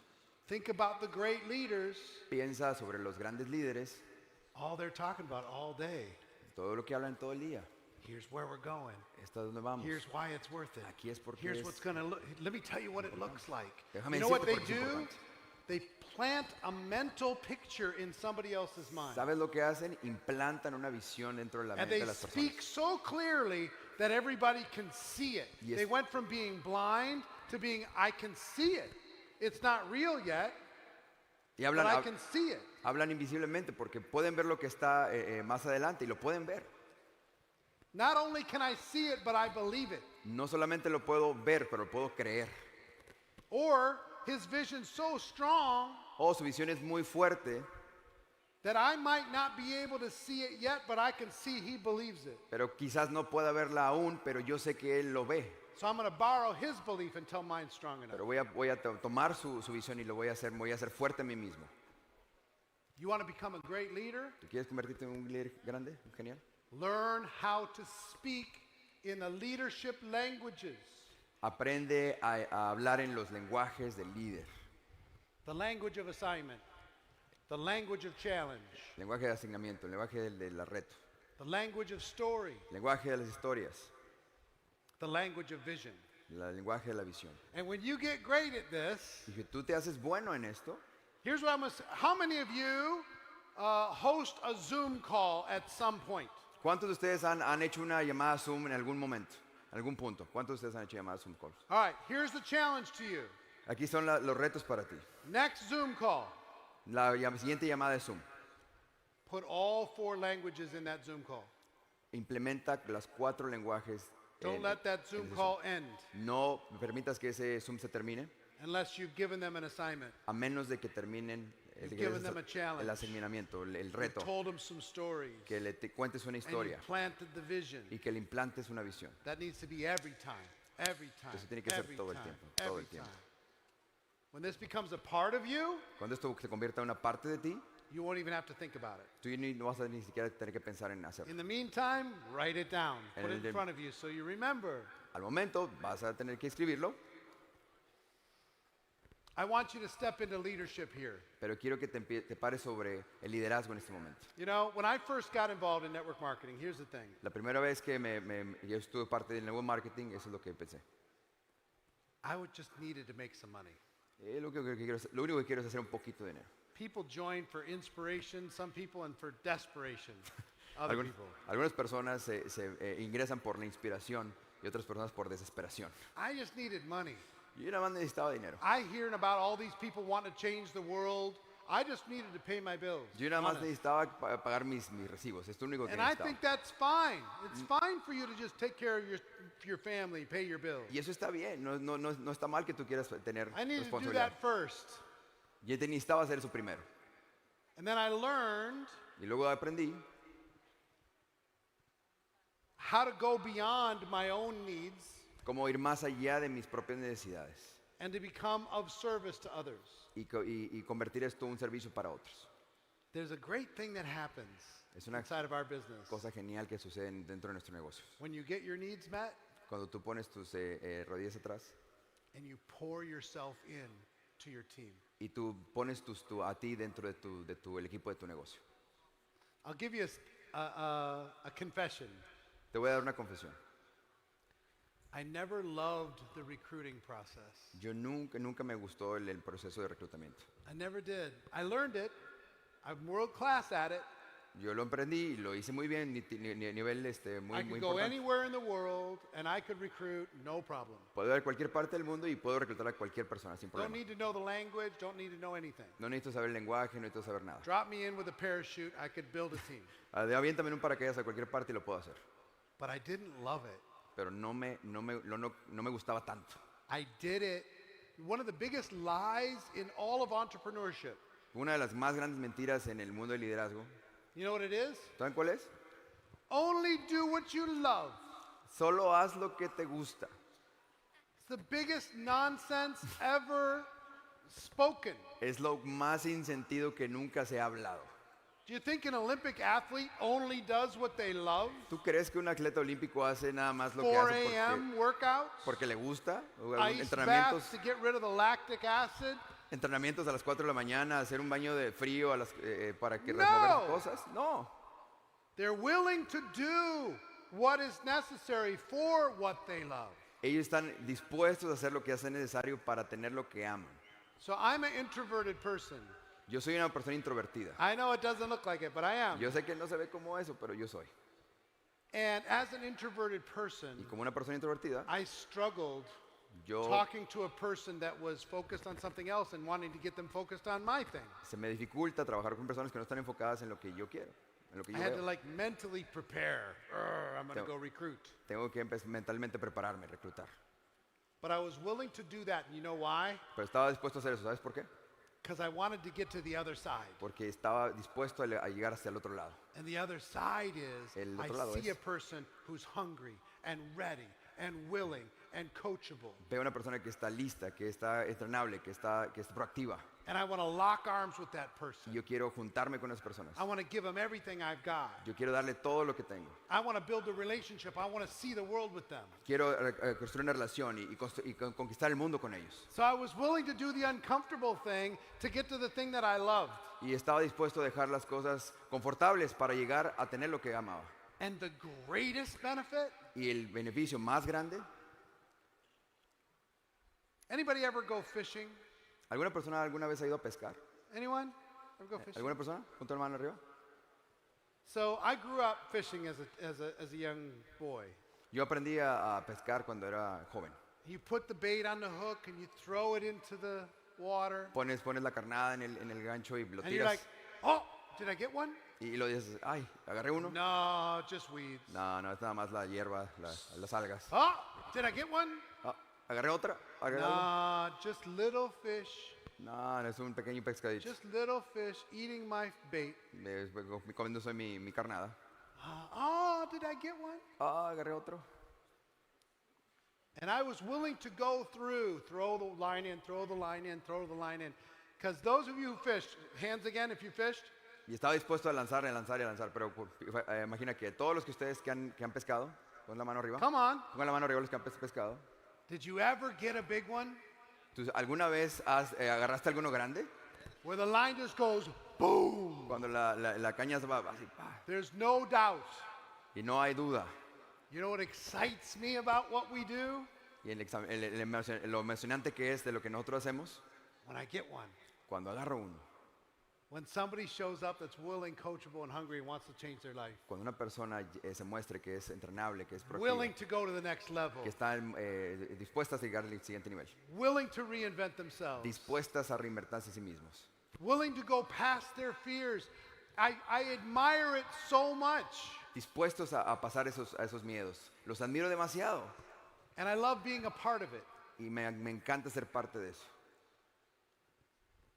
Think about the great leaders. Piensa sobre los grandes líderes, All they're talking about all day. todo lo que hablan todo el día. Here's where we're going. Esto es donde vamos. Here's why it's worth it. Aquí es porque Here's es what's going to look. Let me tell you what it looks like. Déjame You know what decirte they por qué es do? importante. They plant a mental picture in somebody else's mind. ¿Sabes lo que hacen? Implantan una visión dentro de la And mente they de las personas. speak so clearly that everybody can see it. Yes. They went from being blind to being, I can see it. It's not real yet, Y but hablan, I can see it. hablan invisiblemente porque pueden ver lo que está más adelante y lo pueden ver. Not only can I see it, but I believe it. No solamente lo puedo ver, pero lo puedo creer. Or his vision's so strong O su visión es muy fuerte, that I might not be able to see it yet, but I can see he believes it. pero quizás no pueda verla aún, pero yo sé que él lo ve. So I'm going to borrow his belief until mine's strong enough. Pero voy a tomar su visión y lo voy a hacer fuerte a mí mismo. You want to become a great leader? ¿Tú quieres convertirte en un líder grande, genial? Learn how to speak in the leadership languages. Aprende a hablar en los lenguajes del líder. The language of assignment, the language of challenge, Lenguaje de asignamiento, el lenguaje del reto, the language of story, el lenguaje de las historias, the language of vision. el lenguaje de la visión. And when you get great at this, Y si tú te haces bueno en esto, here's what I'm going to say. How many of you host a Zoom call at some point? ¿cuántos de ustedes han hecho una llamada Zoom en algún momento, en algún punto? ¿Cuántos de ustedes han hecho llamadas Zoom calls? All right, here's the challenge to you. Aquí son los retos para ti. Next Zoom call, Siguiente llamada de Zoom. put all 4 languages in that Zoom call. Implementa las 4 lenguajes. Don't let that Zoom ese call end No permitas que ese Zoom se termine, unless you've given them an assignment. a menos de que terminen You've given them a challenge. el asignamiento, el You reto. told them some stories. Que te cuentes una And you historia planted the vision. y que le implantes una visión. That needs to be every time. Every time. Eso tiene que ser every todo el time, tiempo, todo every el tiempo. time. When this becomes a part of you, Cuando esto se convierta en una parte de ti, you won't even have to think about it. tú no vas a ni siquiera tener que pensar en hacerlo. In the meantime, write it down. En Put el it in de- front of you so you remember. Al momento vas a tener que escribirlo, I want you to step into leadership here. pero quiero que te pares sobre el liderazgo en este momento. You know, when I first got involved in network marketing, here's the thing. La primera vez que yo estuve parte del nuevo marketing, eso es lo que pensé. I would just needed to make some money. Lo único que quiero es hacer un poquito de dinero. People join for inspiration, some people, and for desperation. Other people. Algunas personas se ingresan por la inspiración y otras personas por desesperación. I just needed money. Yo nada más necesitaba dinero. I hearing about all these people wanting to change the world. I just needed to pay my bills. Yo nada más honest. necesitaba pagar mis recibos. Es lo único que And I necesitaba. think that's fine. It's fine for you to just take care of your family, pay your bills. Y eso está bien. No está mal que tú quieras tener I needed to do responsabilidad. that first. Yo necesitaba hacer eso primero. And then I learned Y luego aprendí how to go beyond my own needs cómo ir más allá de mis propias necesidades and to become of service to others. y convertir esto en un servicio para otros. There's a great thing that happens Es una inside of our business. cosa genial que sucede dentro de nuestros negocios. When you get your needs met Cuando tú pones tus rodillas atrás and you pour yourself in to your team. y tú pones a ti dentro el equipo de tu negocio. I'll give you a confession. Te voy a dar una confesión. I never loved the recruiting process. Yo nunca me gustó el proceso de reclutamiento. I never did. I learned it. I'm world class at it. Yo lo emprendí y lo hice muy bien, nivel muy, I muy could go importante. anywhere in the world and I could recruit, no problem. Puedo ir a cualquier parte del mundo y puedo reclutar a cualquier persona sin Don't problema. need to know the language, don't need to know anything. No necesito saber el lenguaje, no necesito saber nada. Drop me in with a parachute, I could build a team. Aviéntame en un paracaídas a cualquier parte y lo puedo hacer. But I didn't love it. Pero no me gustaba tanto. I did it. One of the biggest lies in all of entrepreneurship. Una de las más grandes mentiras en el mundo del liderazgo, You know what it is? ¿saben cuál es? Only do what you love. Solo haz lo que te gusta. It's the biggest nonsense ever spoken. Es lo más sin sentido que nunca se ha hablado. Do you think an Olympic athlete only does what they love? ¿Tú crees que un atleta olímpico hace nada más lo que 4 hace a.m. workouts, porque le gusta? O ice baths to get rid of the lactic acid. entrenamientos a las 4 de la mañana, hacer un baño de frío para que No. remover las cosas? No. They're willing to do what is necessary for what they love. Ellos están dispuestos a hacer lo que hace necesario para tener lo que aman. So I'm an introverted person. Yo soy una persona introvertida. I know it doesn't look like it, but I am. Yo sé que no se ve como eso, pero yo soy. And as an introverted Y person, como una persona introvertida, I struggled yo talking to a person that was focused on something else and wanting to get them focused on my thing. se me dificulta trabajar con personas que no están enfocadas en lo que yo quiero, en lo que I yo had to veo. like mentally prepare. I'm going to Tengo- go recruit. Tengo que mentalmente prepararme, reclutar. But I was willing to do that. And you know why? Pero estaba dispuesto a hacer eso, ¿sabes por qué? Because I wanted to get to the other side. Porque estaba dispuesto a llegar hacia el otro lado. And the other side is El I otro lado see es- a person who's hungry and ready and willing and coachable. Veo una persona que está lista, que está entrenable, que es proactiva. And I want to lock arms with that Y person. yo quiero juntarme con esas personas. I want to give them everything I've got. Yo quiero darle todo lo que tengo. I want to build a relationship. I want to see the world with them. Quiero construir una relación y conquistar el mundo con ellos. So I was willing to do the uncomfortable thing to get to the thing that I loved. Y estaba dispuesto a dejar las cosas confortables para llegar a tener lo que amaba. And the greatest benefit, Y el beneficio más grande, anybody ever go fishing? ¿alguna persona alguna vez ha ido a pescar? Anyone? Ever go fishing? ¿Alguna persona? Con tu hermano arriba. So I grew up fishing as a young boy. Yo aprendí a pescar cuando era joven. You put the bait on the hook and you throw it into the water. Pones la carnada en el gancho y lo And you're tiras. like, oh, did I get one? Y lo dices, ay, agarré uno. No, just weeds. No, es nada más la hierba, las algas. Oh, did I get one? Ah, agarré otra. Agarré algo. No, just little fish. No, es un pequeño pescadito. Just little fish eating my bait. Comiendo soy mi carnada. Oh, did I get one? Ah, agarré otro. And I was willing to go through, throw the line in, throw the line in, throw the line in. Because those of you who fished, hands again if you fished. Y estaba dispuesto a lanzar, pero imagina que todos los que ustedes que han pescado, pon la mano arriba. Come on. Pongan la mano arriba los que han pescado. Did you ever get a big one? ¿Tú alguna vez agarraste alguno grande? Where the line just goes boom. Cuando la caña se va así, ¡pah! There's no doubt. Y no hay duda. You know what excites me about what we do? Y lo emocionante que es de lo que nosotros hacemos, When I get one. cuando agarro uno, When somebody shows up that's willing, coachable, and hungry and wants to change their life. cuando una persona se muestre que es entrenable, que es proactiva, Willing to go to the next level. que están dispuestas a llegar al siguiente nivel, Willing to reinvent themselves. dispuestas a reinventarse a sí mismos, Willing to go past their fears. I admire it so much. dispuestos a pasar esos miedos. Los admiro demasiado And I love being a part of it. y me encanta ser parte de eso.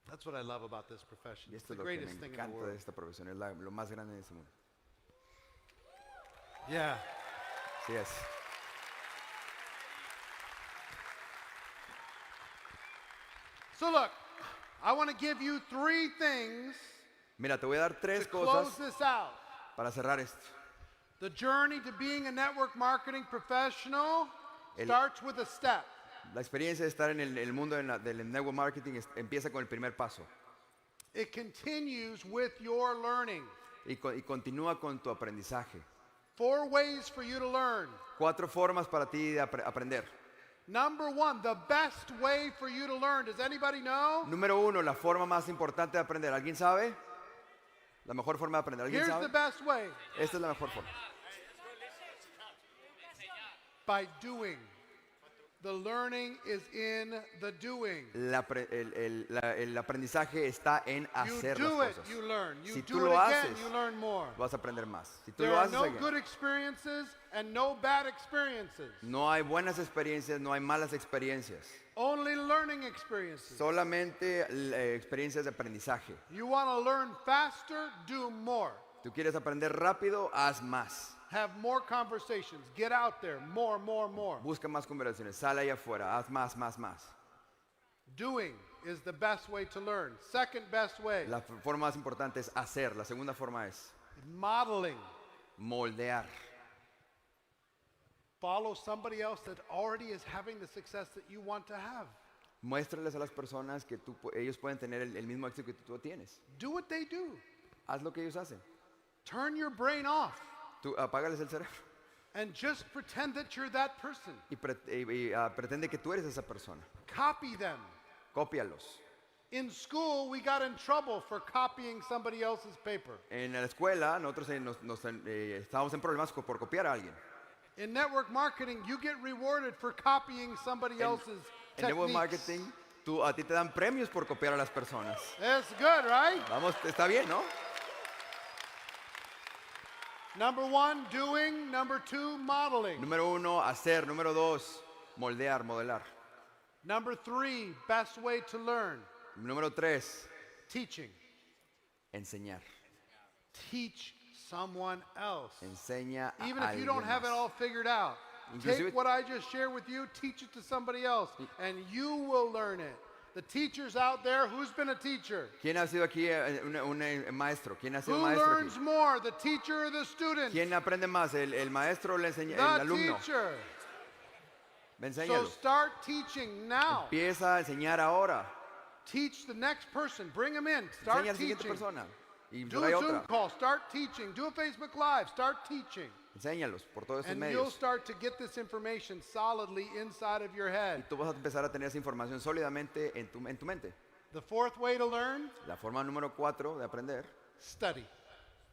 That's what I love about this profession. Y It's esto the es lo que me greatest thing in the encanta de world. esta profesión, es lo más grande de este mundo. Yeah. Sí es. So look, I want to give you 3 things Mira, te voy a dar to 3 close cosas this out. para cerrar esto. The journey to being a network marketing professional El- starts with a step. La experiencia de estar en el mundo del network marketing empieza con el primer paso It continues with your learning. y continúa con tu aprendizaje. 4 ways for you to learn. 4 formas para ti de aprender. Number 1, the best way for you to learn. Does anybody know? Número 1, la forma más importante de aprender. ¿Alguien sabe? La mejor forma de aprender, ¿alguien Here's the sabe? best way. Esta es la mejor forma. By doing. The learning is in the doing. El aprendizaje está en You hacer las do it, cosas. you learn. You Si tú do lo it again, haces, you learn more. vas a aprender más. Si tú There lo are haces, no again, good experiences and no bad experiences. no hay buenas experiencias, no hay malas experiencias. Only learning experiences. Solamente experiencias de aprendizaje. You want to learn faster, do more. Tú quieres aprender rápido, haz más. Have more conversations. Get out there. More, more, more. Busca más conversaciones, sal allá afuera, haz más, más, más. Doing is the best way to learn. Second best way, La forma más importante es hacer. La segunda forma es modeling. moldear. Follow somebody else that already is having the success that you want to have. Muéstrales a las personas que ellos pueden tener el mismo éxito que tú tienes. Do what they do. Haz lo que ellos hacen. Turn your brain off Tú apágales el cerebro and just pretend that you're that person. y pretende que tú eres esa persona. Copy them. Cópialos. In school, we got in trouble for copying somebody else's paper. En la escuela nosotros estábamos en problemas por copiar a alguien. In network marketing, you get rewarded for copying somebody else's En network techniques. marketing, a ti te dan premios por copiar a las personas. That's good, right? Vamos, está bien, ¿no? Number one, doing. Number two, modeling. Número 1, hacer. Número 2, moldear, modelar. Number three, best way to learn. Número 3, Teaching. enseñar. Teach someone else. Enseña a Even if you don't alguien have it más. all figured out, Inclusive- take what I just shared with you, teach it to somebody else, and you will learn it. The teachers out there, who's been a teacher? ¿Quién ha sido aquí un maestro? ¿Quién ha sido Who maestro learns aquí? more, the teacher or the student? ¿Quién aprende más, el maestro o el The alumno? teacher. So Enséñalo. start teaching now. Empieza a enseñar ahora. Teach the next person. Bring them in. Start Enseña a la siguiente teaching. persona. Y Do trae a Zoom otra. call. Start teaching. Do a Facebook Live. Start teaching. Enséñalos por todos estos And you'll medios. start to get this information solidly inside of your Y head. tú vas a empezar a tener esa información sólidamente en tu mente. The fourth way to learn, La forma número 4 de aprender, study.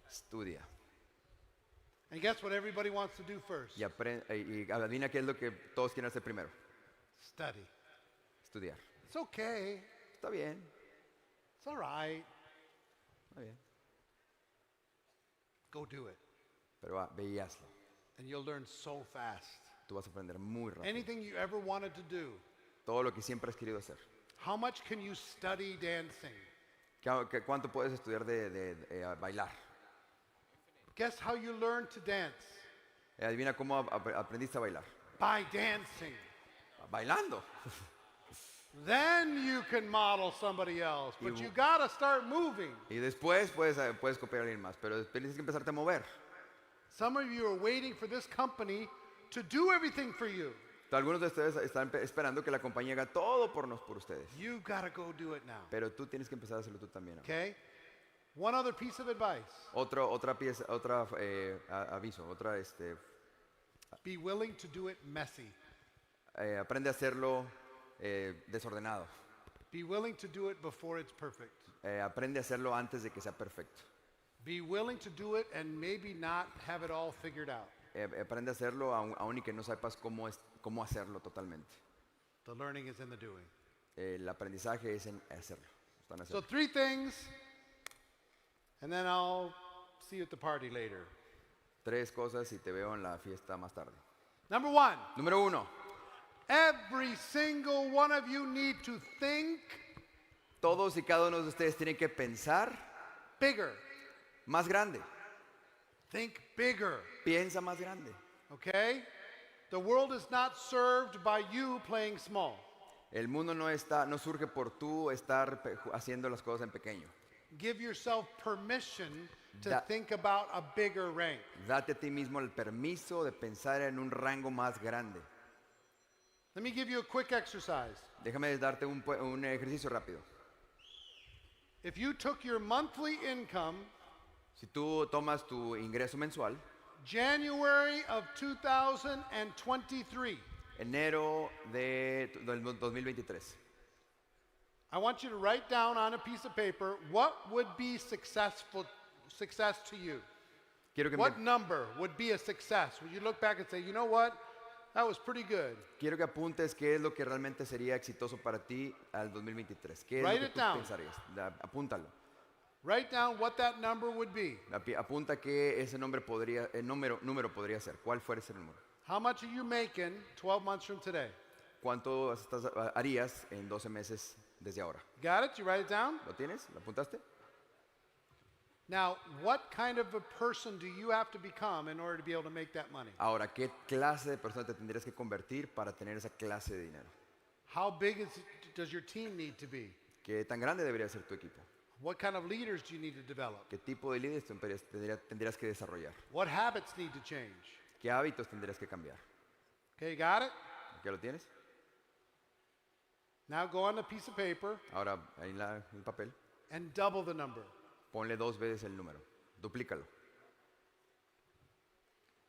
estudia. And guess what everybody wants to do first? Y adivina qué es lo que todos quieren hacer primero. Study. Estudiar. It's okay. Está bien, It's all right. está bien. Go do it. Pero ve y hazlo. And you'll learn so fast. Tú vas a aprender muy rápido. Anything you ever wanted to do. Todo lo que siempre has querido hacer. How much can you study dancing? ¿Cuánto puedes estudiar de bailar? Guess how you learned to dance? Adivina cómo aprendiste a bailar. By dancing. Bailando. Then you can model somebody else. But Y- you gotta start moving. Y después puedes copiar a alguien más, pero después tienes que empezarte a mover. Some of you are waiting for this company to do everything for you. Algunos de ustedes están esperando que la compañía haga todo por ustedes. You gotta go do it now. Pero tú tienes que empezar a hacerlo tú también. Okay? One other piece of advice. Otra pieza, aviso, Be willing to do it messy. aprende a hacerlo desordenado. Be willing to do it before it's perfect. Aprende a hacerlo antes de que sea perfecto. Be willing to do it and maybe not have it all figured out. Aprende a hacerlo aún y que no sepas cómo hacerlo totalmente. The learning is in the doing. El aprendizaje es en hacerlo. Está en So hacerlo. 3 things, and then I'll see you at the party later. 3 cosas y te veo en la fiesta más tarde. Number 1, Número 1. every single one of you need to think Todos y cada uno de ustedes tienen que pensar bigger. más grande. Think bigger. Piensa más grande. Okay? The world is not served by you playing small. El mundo no surge por tú estar haciendo las cosas en pequeño. Give yourself permission to Da- think about a bigger rank. Date a ti mismo el permiso de pensar en un rango más grande. Let me give you a quick exercise. Déjame darte un ejercicio rápido. If you took your monthly income, Si tú tomas tu ingreso mensual, January of 2023, enero del 2023, I want you to write down on a piece of paper what would be successful success to you? Quiero que, What number would be a success? Would you look back and say, you know what? That was pretty good. quiero que apuntes qué es lo que realmente sería exitoso para ti al 2023. ¿Qué es Write lo que it tú down. pensarías? Apúntalo. Write down what that number would be. Apunta qué ese número podría ser. ¿Cuál fuera ese número? How much are you making 12 months from today? ¿Cuánto harías en 12 meses desde ahora? Got it? You write it down? ¿Lo tienes? ¿Lo apuntaste? Now, what kind of a person do you have to become in order to be able to make that money? Ahora, ¿qué clase de persona te tendrías que convertir para tener esa clase de dinero? How big does your team need to be? ¿Qué tan grande debería ser tu equipo? What kind of leaders do you need to develop? ¿Qué tipo de líderes tendrías que desarrollar? What habits need to change? ¿Qué hábitos tendrías que cambiar? Okay, got it? ¿Ya lo tienes? Now go on a piece of paper Ahora, ahí en el papel, and double the number. ponle 2 veces el número. Duplícalo.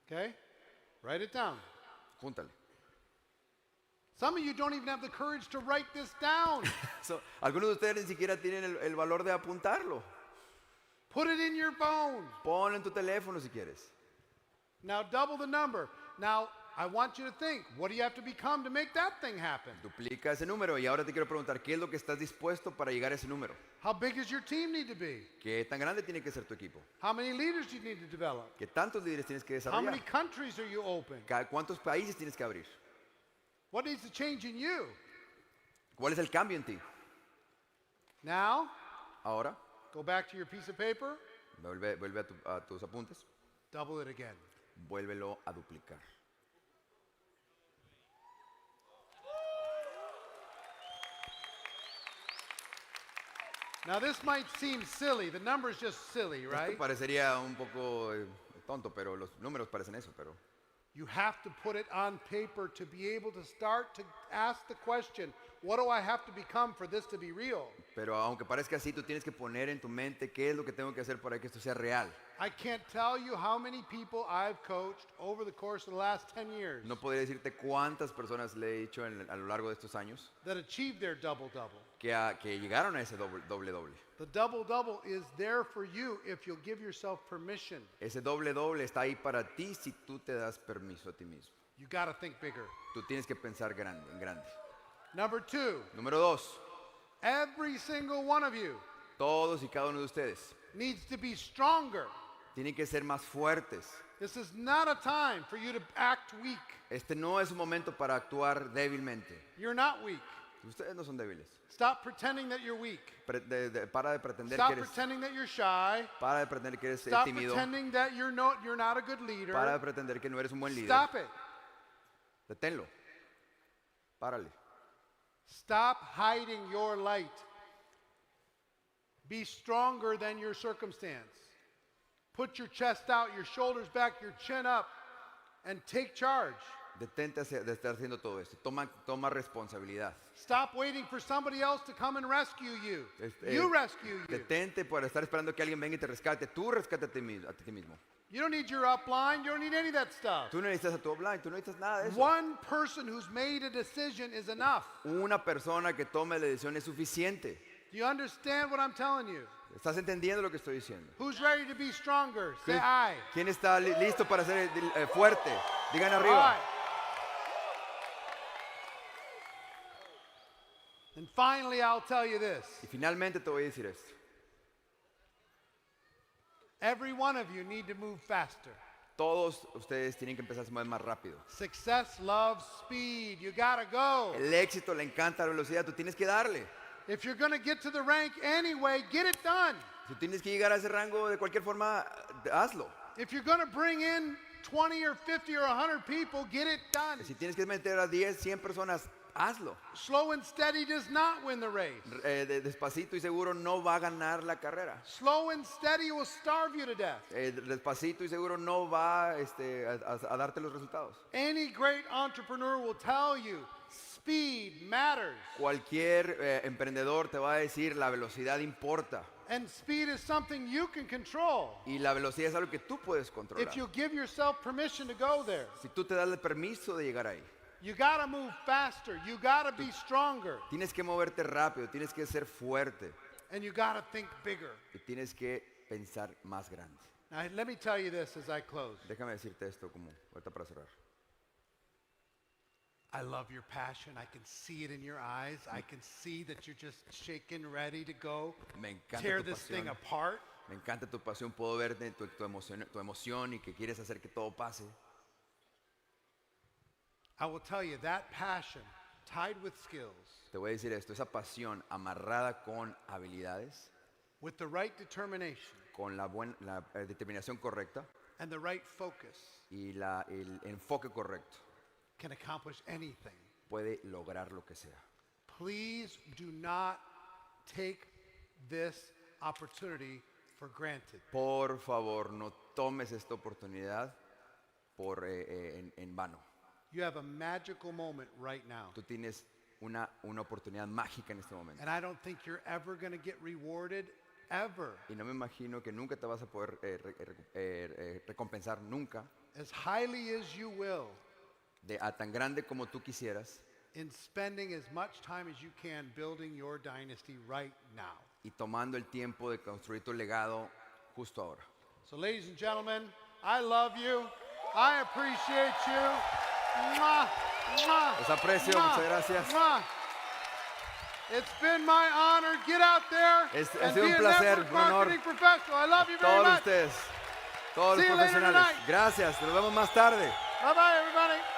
Okay? Write it down. Júntale. Some of you don't even have the courage to write this down. Algunos de ustedes ni siquiera tienen el valor de apuntarlo. Put it in your phone. Ponlo en tu teléfono si quieres. Now double the number. Now, I want you to think, what do you have to become to make that thing happen? Duplica ese número y ahora te quiero preguntar, ¿qué es lo que estás dispuesto para llegar a ese número? How big does your team need to be? ¿Qué tan grande tiene que ser tu equipo? How many leaders do you need to develop? ¿Qué tantos líderes tienes que How many desarrollar? countries are you open? ¿Cuántos países tienes que abrir? What needs to change in you? ¿Cuál es el cambio en ti? Now, Ahora, go back to your piece of paper, vuelve a tus apuntes, double it again. vuélvelo a duplicar. Now this might seem silly. The number's just silly, right? Esto parecería un poco tonto, pero los números parecen eso, pero You have to put it on paper to be able to start to ask the question, what do I have to become for this to be real? Pero aunque parezca así, tú tienes que poner en tu mente qué es lo que tengo que hacer para que esto sea real. I can't tell you how many people I've coached over the course of the last 10 years No podría decirte cuántas personas le he dicho a lo largo de estos años that achieved their double-double. que llegaron a ese doble. The double-double is there for you if you'll give yourself permission. Ese doble está ahí para ti si tú te das permiso a ti mismo. You got to think bigger. Tú tienes que pensar en grande. Number 2, Número 2, every single one of you todos y cada uno de ustedes needs to be stronger. tienen que ser más fuertes. This is not a time for you to act weak. Este no es un momento para actuar débilmente. You're not weak. Ustedes no son débiles. Stop pretending that you're weak. Para de pretender Stop que eres, pretending that you're shy. para de pretender que eres Stop tímido. pretending that you're not a good leader. Para de pretender que no eres un buen líder. Stop it. Deténlo. Párale. Stop hiding your light. Be stronger than your circumstance. Put your chest out, your shoulders back, your chin up, and take charge. Detente de estar haciendo todo esto. Toma responsabilidad. Stop waiting for somebody else to come and rescue you. Este, You rescue you. Detente por estar esperando que alguien venga y te rescate. Tú rescate a ti mismo. You don't need your upline. You don't need any of that stuff. Tú no necesitas a tu offline, tú no necesitas nada de eso. One person who's made a decision is enough. Una persona que tome la decisión es suficiente. Do you understand what I'm telling you? ¿Estás entendiendo lo que estoy diciendo? Who's ready to be stronger? Say ¿Quién, aye. quién está listo para ser fuerte? Digan All arriba. right. And finally, I'll tell you this. Y finalmente te voy a decir esto. Every one of you need to move faster. Todos ustedes tienen que empezar a mover más rápido. Success loves speed. You gotta go. El éxito le encanta la velocidad, tú tienes que darle. If you're gonna get to the rank anyway, get it done. Si tienes que llegar a ese rango de cualquier forma, hazlo. If you're gonna bring in 20 or 50 or 100 people, get it done. Si tienes que meter a 10, 100 personas, hazlo. Slow and steady does not win the race. Despacito y seguro no va a ganar la carrera. Slow and steady will starve you to death. Despacito y seguro no va a darte los resultados. Any great entrepreneur will tell you speed matters. Cualquier emprendedor te va a decir la velocidad importa. And speed is something you can control Y la velocidad es algo que tú puedes controlar. if you give yourself permission to go there. Si tú te das el permiso de llegar ahí. You gotta move faster. You gotta be stronger. Tienes que moverte rápido, tienes que ser fuerte And you gotta think bigger. y tienes que pensar más grande. Now, let me tell you this as I close. Déjame decirte esto como ahorita para cerrar. I love your passion. I can see it in your eyes. I can see that you're just shaking, ready to go Me encanta tear tu this thing pasión. apart. Me encanta tu pasión. Puedo ver tu emoción y que quieres hacer que todo pase. I will tell you that passion tied with skills, Te voy a decir esto, esa pasión amarrada con habilidades, with the right determination con la determinación correcta and the right focus, y el enfoque correcto, can accomplish anything. puede lograr lo que sea. Please do not take this opportunity for granted. Por favor, no tomes esta oportunidad en vano. You have a magical moment right now. Tú tienes una oportunidad mágica en este momento. And I don't think you're ever going to get rewarded, ever. Y no me imagino que nunca te vas a poder recompensar nunca As highly as you will, a tan grande como tú quisieras in spending as much time as you can building your dynasty right now. y tomando el tiempo de construir tu legado justo ahora. So, ladies and gentlemen, I love you. I appreciate you. Mwah, mwah, Los aprecio, mwah, muchas gracias. mwah. It's been my honor. Get out there Ha and sido be un a placer, network un honor. marketing professional. I love you very Todos much. ustedes, todos See los you later profesionales. tonight. Gracias, nos vemos más tarde. Bye-bye, everybody.